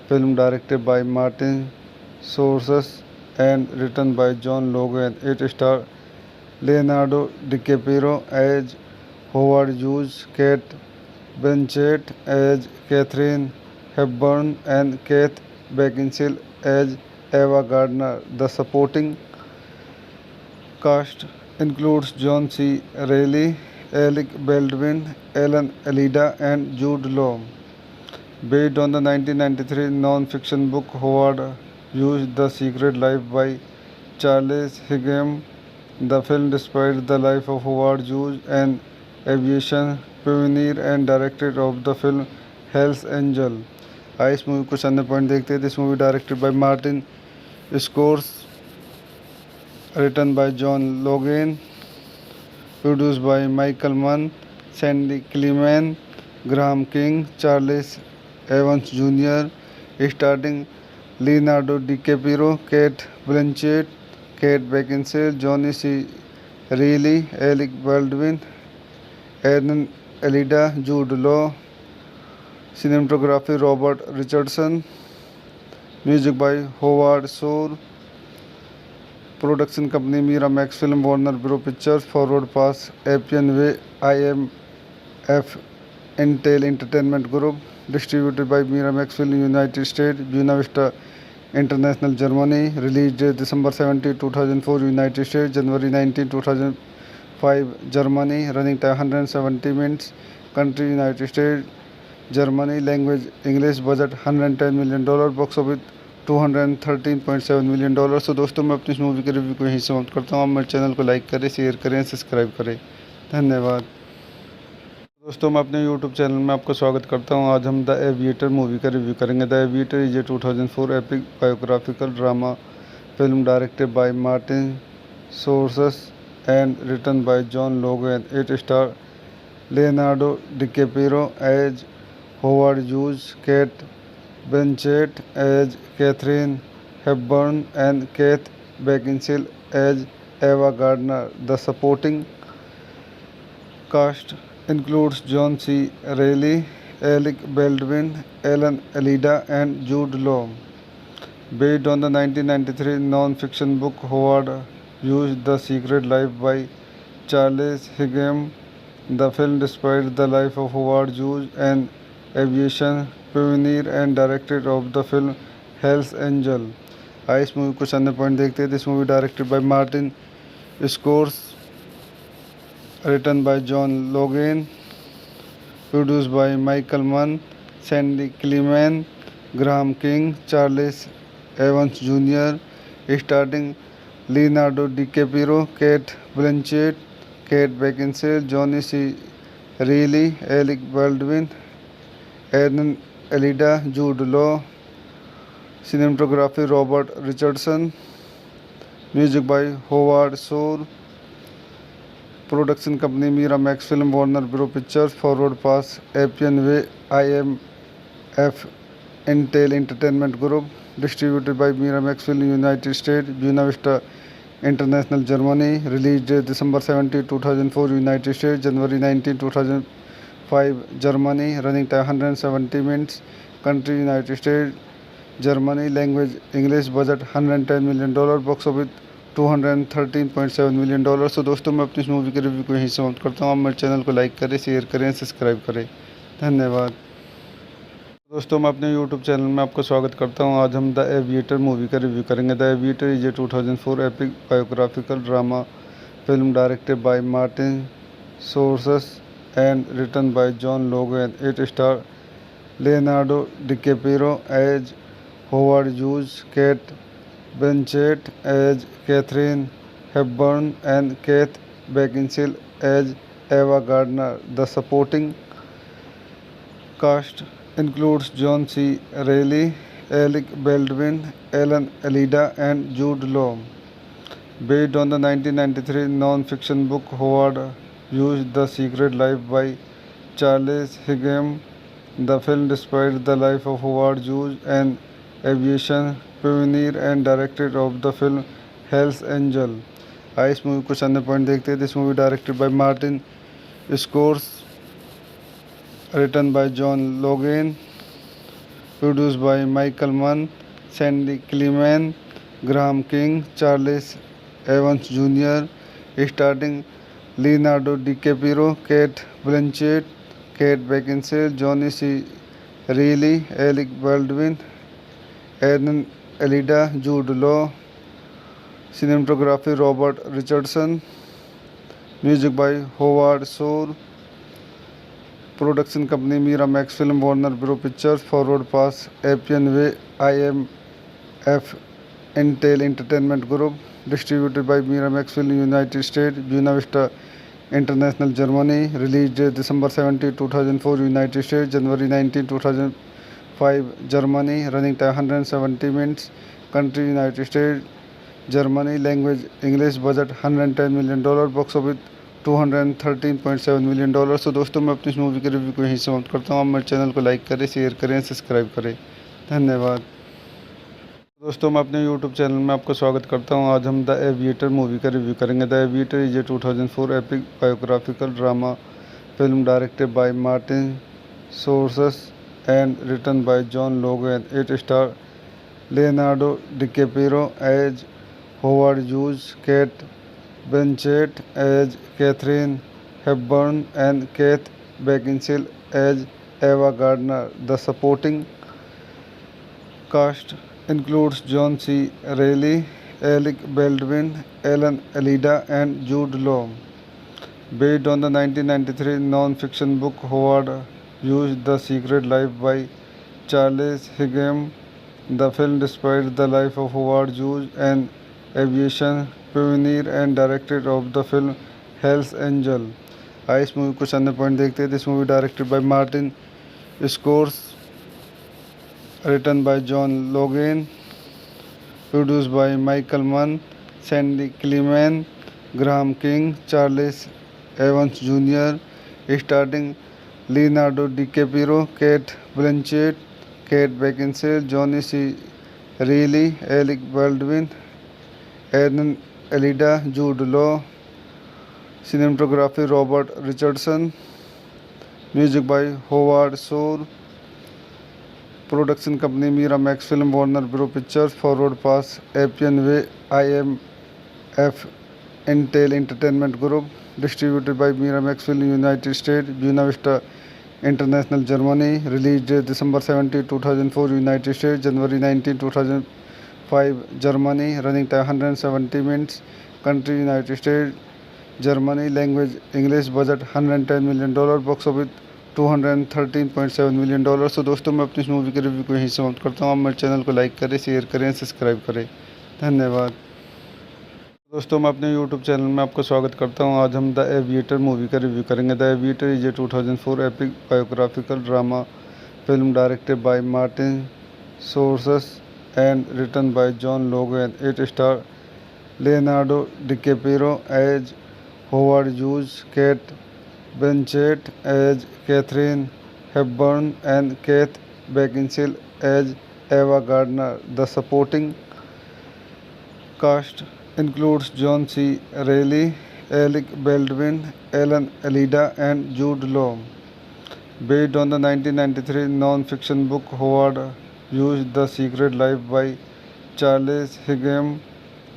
film directed by Martin Scorsese and written by John Logan. It star Leonardo DiCaprio as Howard Hughes, Kate Blanchett as Catherine Hepburn, and Kate Beckinsale as Ava Gardner. The supporting cast includes John C. Reilly, Alec Baldwin, Alan Alida, and Jude Law. Based on the 1993 non-fiction book Howard Hughes' The Secret Life by Charles Higham, the film describes the life of Howard Hughes, an aviation pioneer and director of the film Hell's Angel. आइए इस movie कुछ अन्य point देखते हैं। This movie directed by Martin Scorsese, written by John Logan, produced by Michael Mann, Sandy Climan, Graham King, Charles Evans junior, starting Leonardo DiCaprio, Kate Blanchett, Kate Beckinsale, Johnny C Reilly, Alec Baldwin, Alan Alda, Jude Law. Cinematography Robert Richardson. Music by Howard Shore. Production company Miramax Film, Warner Bros. Pictures, Forward Pass, Appian Way, IMF, Intel Entertainment Group. Distributed by Miramax Film, United States, Buena Vista International, Germany. Release date December 17, 2004, United States, January 19, 2005, Germany. Running time 170 minutes. Country United States, Germany. Language English. Budget $110 million. Box office $213.7 million. तो दोस्तों मैं अपनी इस movie के review को यहीं समाप्त करता हूँ। आप मेरे चैनल को लाइक करें, शेयर करें, सब्सक्राइब करें। धन्यवाद। दोस्तों मैं अपने यूट्यूब चैनल में आपका स्वागत करता हूँ। आज हम द एविएटर मूवी का रिव्यू करेंगे। The aviator is a 2004 epic biographical drama film directed by Martin Scorsese and written by John Logan. It star Leonardo DiCaprio as Howard Hughes, Kate Blanchett as Catherine Hepburn, and Kate Beckinsale as Ava Gardner. The supporting cast includes John C. Reilly, Alec Baldwin, Alan Alida, and Jude Law. Based on the 1993 non-fiction book Howard Hughes' The Secret Life by Charles Higham, the film describes the life of Howard Hughes, an aviation pioneer and director of the film Hell's Angel. आइए इस movie कुछ अन्य point देखते हैं। This movie directed by Martin Scorsese, written by John Logan, produced by Michael Mann, Sandy Climan, Graham King, Charles Evans junior, starting Leonardo DiCaprio, Kate Blanchett, Kate Beckinsale, Johnny C Reilly, Alec Baldwin, Alan Alda, Jude Law. Cinematography Robert Richardson. Music by Howard Shore. Production company Miramax Film, Warner Bros. Pictures, Forward Pass, Appian Way, IMF, Intel Entertainment Group. Distributed by Miramax Film, United States, Buena Vista International, Germany. Release date December 17, 2004, United States, January 19, 2005, 5 Germany, running time 170 minutes. Country United States, Germany, language English, budget $110 million, box office $213.7 million। तो दोस्तों मैं अपनी इस movie के review को यहीं समाप्त करता हूँ। आप मेरे चैनल को लाइक करें, शेयर करें, सब्सक्राइब करें। धन्यवाद। दोस्तों मैं अपने यूट्यूब चैनल में आपका स्वागत करता हूं। आज हम द एविएटर मूवी का रिव्यू करेंगे। The aviator is a 2004 epic biographical drama film directed by Martin Scorsese and written by John Logan. It star Leonardo DiCaprio as Howard Hughes, Kate Blanchett as Katharine Hepburn and Kate Beckinsale as Ava Gardner. The supporting cast includes John C. Reilly, Alec Baldwin, Alan Alida, and Jude Law. Based on the 1993 non-fiction book Howard Hughes' The Secret Life by Charles Higham, the film describes the life of Howard Hughes, an aviation pioneer and director of the film Hell's Angel। आइए इस movie को अन्य point देखते हैं। This movie directed by Martin scores, written by John Logan, produced by Michael Mann, Sandy Clement, Graham King, Charles Evans Jr., starring Leonardo DiCaprio, Kate Blanchett, Kate Beckinsale, Johnny C. Reilly, Alec Baldwin, Alan Alida, Jude Law. Cinematography Robert Richardson, music by Howard Shore। Production company Miramax film, Warner bro pictures, forward pass, Appian way, IMF Intel entertainment group. Distributed by Miramax film United State, Buena Vista international Germany. Release date December 17, 2004 United State, January 19, 2005 Germany. Running time 170 minutes. Country United State, Germany, language English, budget $110 million, box office $213.7 million। तो दोस्तों मैं अपनी इस movie के review को यहीं समाप्त करता हूँ। आप मेरे चैनल को लाइक करें, शेयर करें, सब्सक्राइब करें। धन्यवाद। दोस्तों मैं अपने यूट्यूब चैनल में आपका स्वागत करता हूँ। आज हम द एविएटर मूवी का रिव्यू करेंगे। The aviator is a 2004 epic biographical drama film directed by Martin Scorsese and written by John Logan. It star Leonardo DiCaprio as Howard Hughes, Kate Blanchett as Catherine Hepburn, and Keith Beckinsale as Ava Gardner. The supporting cast includes John C. Reilly, Alec Baldwin, Alan Alida, and Jude Law. Based on the 1993 non-fiction book Howard Hughes' The Secret Life by Charles Higham, the film describes the life of Howard Hughes, an aviation pioneer and director of the film Hell's Angel। आइए इस movie को अन्य point देखते हैं। This movie directed by Martin scores, written by John Logan, produced by Michael Mann, Sandy Clement, Graham King, Charles Evans Jr., starring Leonardo DiCaprio, Kate Blanchett, Kate Beckinsale, Johnny C. Reilly, Alec Baldwin, Alan Alida, Jude Law. Cinematography Robert Richardson, music by Howard Shore। Production company Miramax film, Warner bro pictures, forward pass, Appian way, IMF Intel entertainment group. Distributed by Miramax film United State, Buena Vista international Germany. Release date December 17, 2004 United State, January 19, 2005 Germany. Running time 170 minutes. Country United State, Germany, language English, budget $110 million, box office $213.7 million। तो दोस्तों मैं अपनी इस movie के review को यहीं समाप्त करता हूँ। आप मेरे चैनल को लाइक करें, शेयर करें, सब्सक्राइब करें। धन्यवाद। दोस्तों मैं अपने यूट्यूब चैनल में आपका स्वागत करता हूँ। आज हम द एविएटर मूवी का रिव्यू करेंगे। The aviator is a 2004 epic biographical drama film directed by Martin Scorsese and written by John Logan. It star Leonardo DiCaprio as Howard Hughes, Kate Blanchett as Catherine Hepburn, and Keith Beckinsale as Ava Gardner. The supporting cast includes John C. Reilly, Alec Baldwin, Alan Alida, and Jude Law. Based on the 1993 non-fiction book Howard Hughes' The Secret Life by Charles Higham,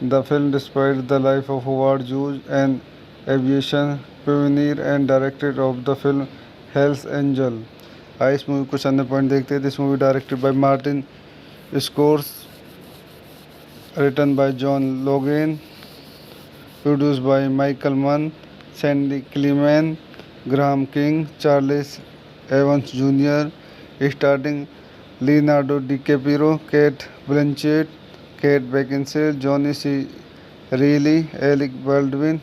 the film describes the life of Howard Hughes, an aviation pioneer and director of the film Hell's Angel. आइए इस movie कुछ अन्य point देखते हैं. This movie directed by Martin scores, written by John Logan, produced by Michael Mann, Sandy Clement, Graham King, Charles Evans Jr., starring Leonardo DiCaprio, Kate Blanchett, Kate Beckinsale, Johnny C. Reilly, Alec Baldwin,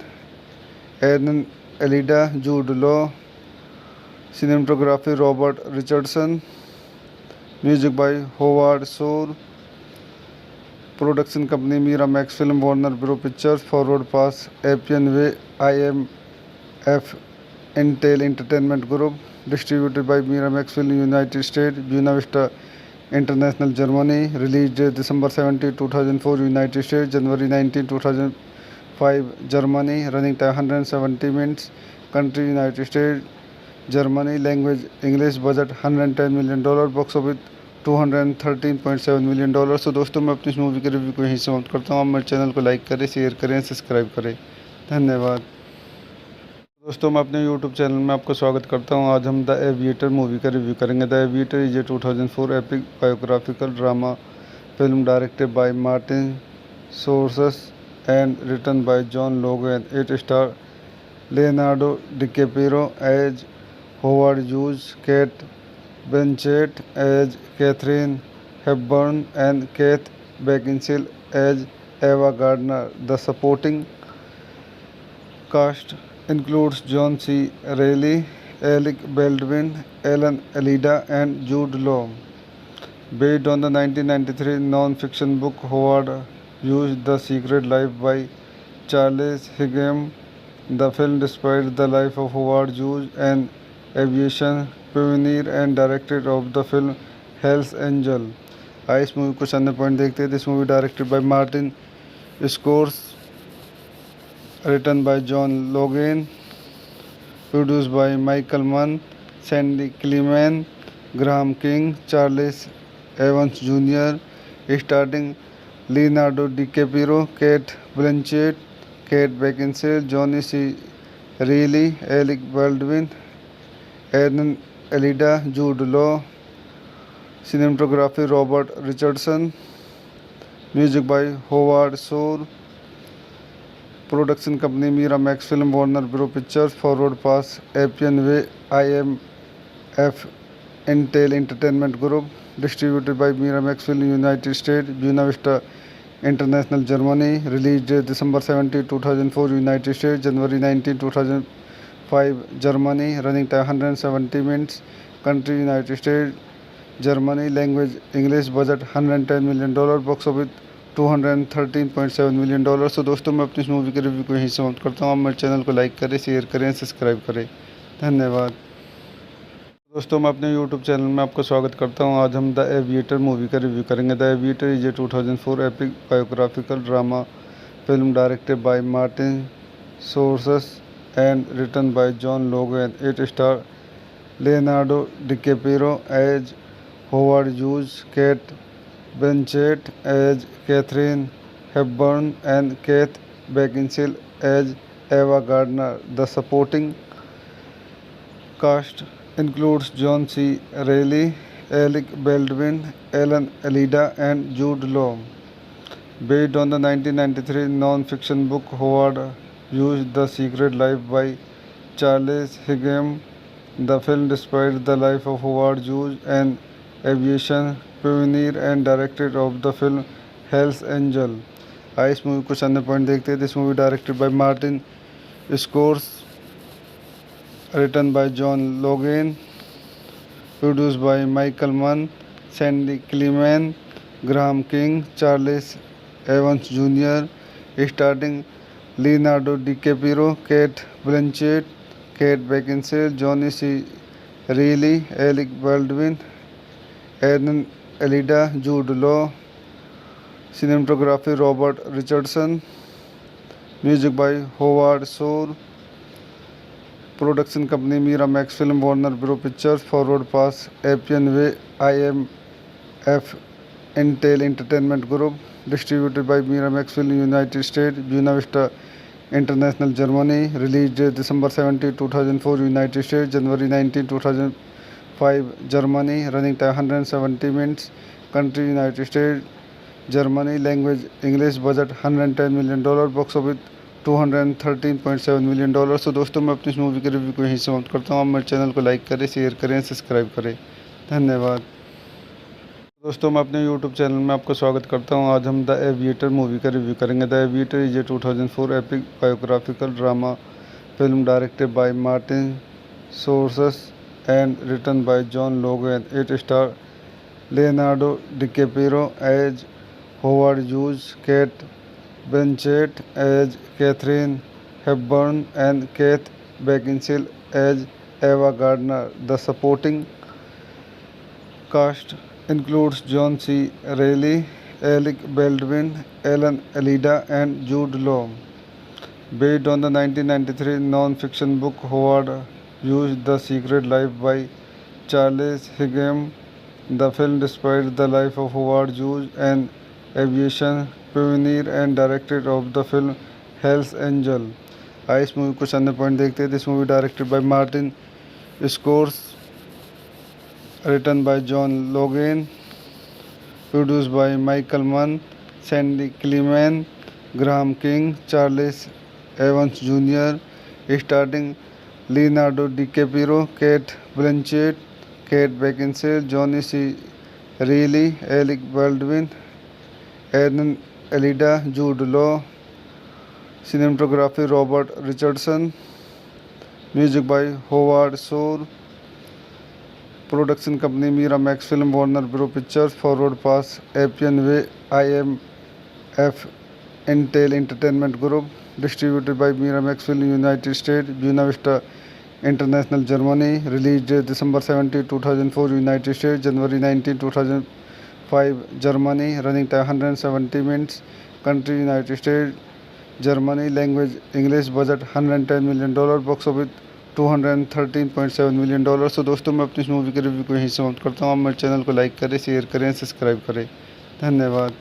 Aaron Alida, Jude Law. Cinematography Robert Richardson. Music by Howard Shore. Production company Miramax Film, Warner Bros. Pictures, Forward Pass, Appian Way, IMF, Intel Entertainment Group. Distributed by Miramax Film, United States, Buena Vista International, Germany. Release date December 17, 2004, United States, January 19, 2005, Germany. Running time 170 minutes. Country United States, Germany. Language English. Budget $110 million. Box office $213.7 million. तो दोस्तों मैं अपनी इस movie के review को यहीं समाप्त करता हूँ. आप मेरे चैनल को लाइक करें, शेयर करें, सब्सक्राइब करें. धन्यवाद. दोस्तों मैं अपने यूट्यूब चैनल में आपका स्वागत करता हूँ. आज हम द एविएटर मूवी का रिव्यू करेंगे. The aviator is a 2004 epic biographical drama film directed by Martin Scorsese and written by John Logan. It star Leonardo DiCaprio as Howard Hughes, Kate Blanchett as Catherine Hepburn, and Kate Beckinsale as Ava Gardner. The supporting cast includes John C. Reilly, Alec Baldwin, Alan Alida, and Jude Law. Based on the 1993 non-fiction book Howard Hughes' The Secret Life by Charles Higham, the film describes the life of Howard Hughes, an aviation pioneer and director of the film Hell's Angel. आइए इस movie कुछ अन्य point देखते हैं. This movie directed by Martin scores, written by John Logan, produced by Michael Mann, Sandy Clement, Graham King, Charles Evans Jr., starring Leonardo DiCaprio, Kate Blanchett, Kate Beckinsale, Johnny C. Reilly, Alec Baldwin, Aaron Alida, Jude Law. Cinematography Robert Richardson. Music by Howard Shore. Production company Miramax Film, Warner Bros. Pictures, Forward Pass, Appian Way, IMF, Intel Entertainment Group. Distributed by Miramax Film, United States, Buena Vista International, Germany. Release date December 17, 2004, United States, January 19, 2005, Germany. Running time 170 minutes. Country United States, Germany. Language English. Budget $110 million. Box office $213.7 million. तो दोस्तों मैं अपनी इस movie के review को यहीं समाप्त करता हूँ. आप मेरे चैनल को लाइक करें, शेयर करें, सब्सक्राइब करें. धन्यवाद. दोस्तों मैं अपने यूट्यूब चैनल में आपका स्वागत करता हूँ. आज हम द एविएटर मूवी का रिव्यू करेंगे. The aviator is a 2004 epic biographical drama film directed by Martin Scorsese and written by John Logan. It star Leonardo DiCaprio as Howard Hughes, Kate Blanchett as Catherine Hepburn, and Kate Beckinsale as Ava Gardner. The supporting cast includes John C. Reilly, Alec Baldwin, Alan Alida, and Jude Law. Based on the 1993 non-fiction book Howard Hughes' The Secret Life by Charles Higham, the film describes the life of Howard Hughes, an aviation pioneer and director of the film Hell's Angel. आइए इस movie कुछ अन्य point देखते हैं. This movie directed by Martin scores, written by John Logan, produced by Michael Mann, Sandy Clement, Graham King, Charles Evans Jr., starring Leonardo DiCaprio, Kate Blanchett, Kate Beckinsale, Johnny C. Reilly, Alec Baldwin, Aaron Alida, Jude Law. Cinematography Robert Richardson. Music by Howard Shore. Production company Miramax film, Warner bro pictures, forward pass, Appian way, IMF Intel entertainment group, distributed by Miramax film, United State, Buena Vista international, Germany. Release date December 17, 2004, United State, January 19, 2005, Germany. Running time 170 minutes. Country United State, Germany. Language English. Budget $110 million. Box office $213.7 million. तो दोस्तों, मैं अपनी इस movie के review को यहीं समाप्त करता हूँ। आप मेरे चैनल को लाइक करें, शेयर करें, सब्सक्राइब करें। धन्यवाद। दोस्तों, मैं अपने YouTube चैनल में आपका स्वागत करता हूं। आज हम द एविएटर मूवी का रिव्यू करेंगे। The aviator is a 2004 epic biographical drama film directed by Martin Scorsese and written by John Logan. It star Leonardo DiCaprio as Howard Hughes, Kate Blanchett as Katharine Hepburn and Kate Beckinsale as Ava Gardner. The supporting cast includes John C. Reilly, Alec Baldwin, Alan Alida, and Jude Law. Based on the 1993 non-fiction book Howard Hughes' The Secret Life by Charles Higham, the film describes the life of Howard Hughes, an aviation pioneer and director of the film Hell's Angel. आइए इस movie कुछ अन्य point देखते हैं। This movie directed by Martin scores, written by John Logan, produced by Michael Mann, Sandy Clement, Graham King, Charles Evans Jr., starring Leonardo DiCaprio, Kate Blanchett, Kate Beckinsale, Johnny C. Reilly, Alec Baldwin, Alan Alida, Jude Law. Cinematography Robert Richardson. Music by Howard Shore. Production company Miramax film, Warner bro pictures, forward pass, Appian way, IMF Intel entertainment group, distributed by Miramax film, United State, Buena Vista international, Germany. Release date December 17, 2004, United State, January 19, 2005, Germany. Running time 170 minutes. Country United State, Germany. Language English. Budget $110 million. Box office $213.7 million. तो दोस्तों, मैं अपनी इस movie के review को यहीं समाप्त करता हूँ। आप मेरे चैनल को लाइक करें, शेयर करें, सब्सक्राइब करें। धन्यवाद।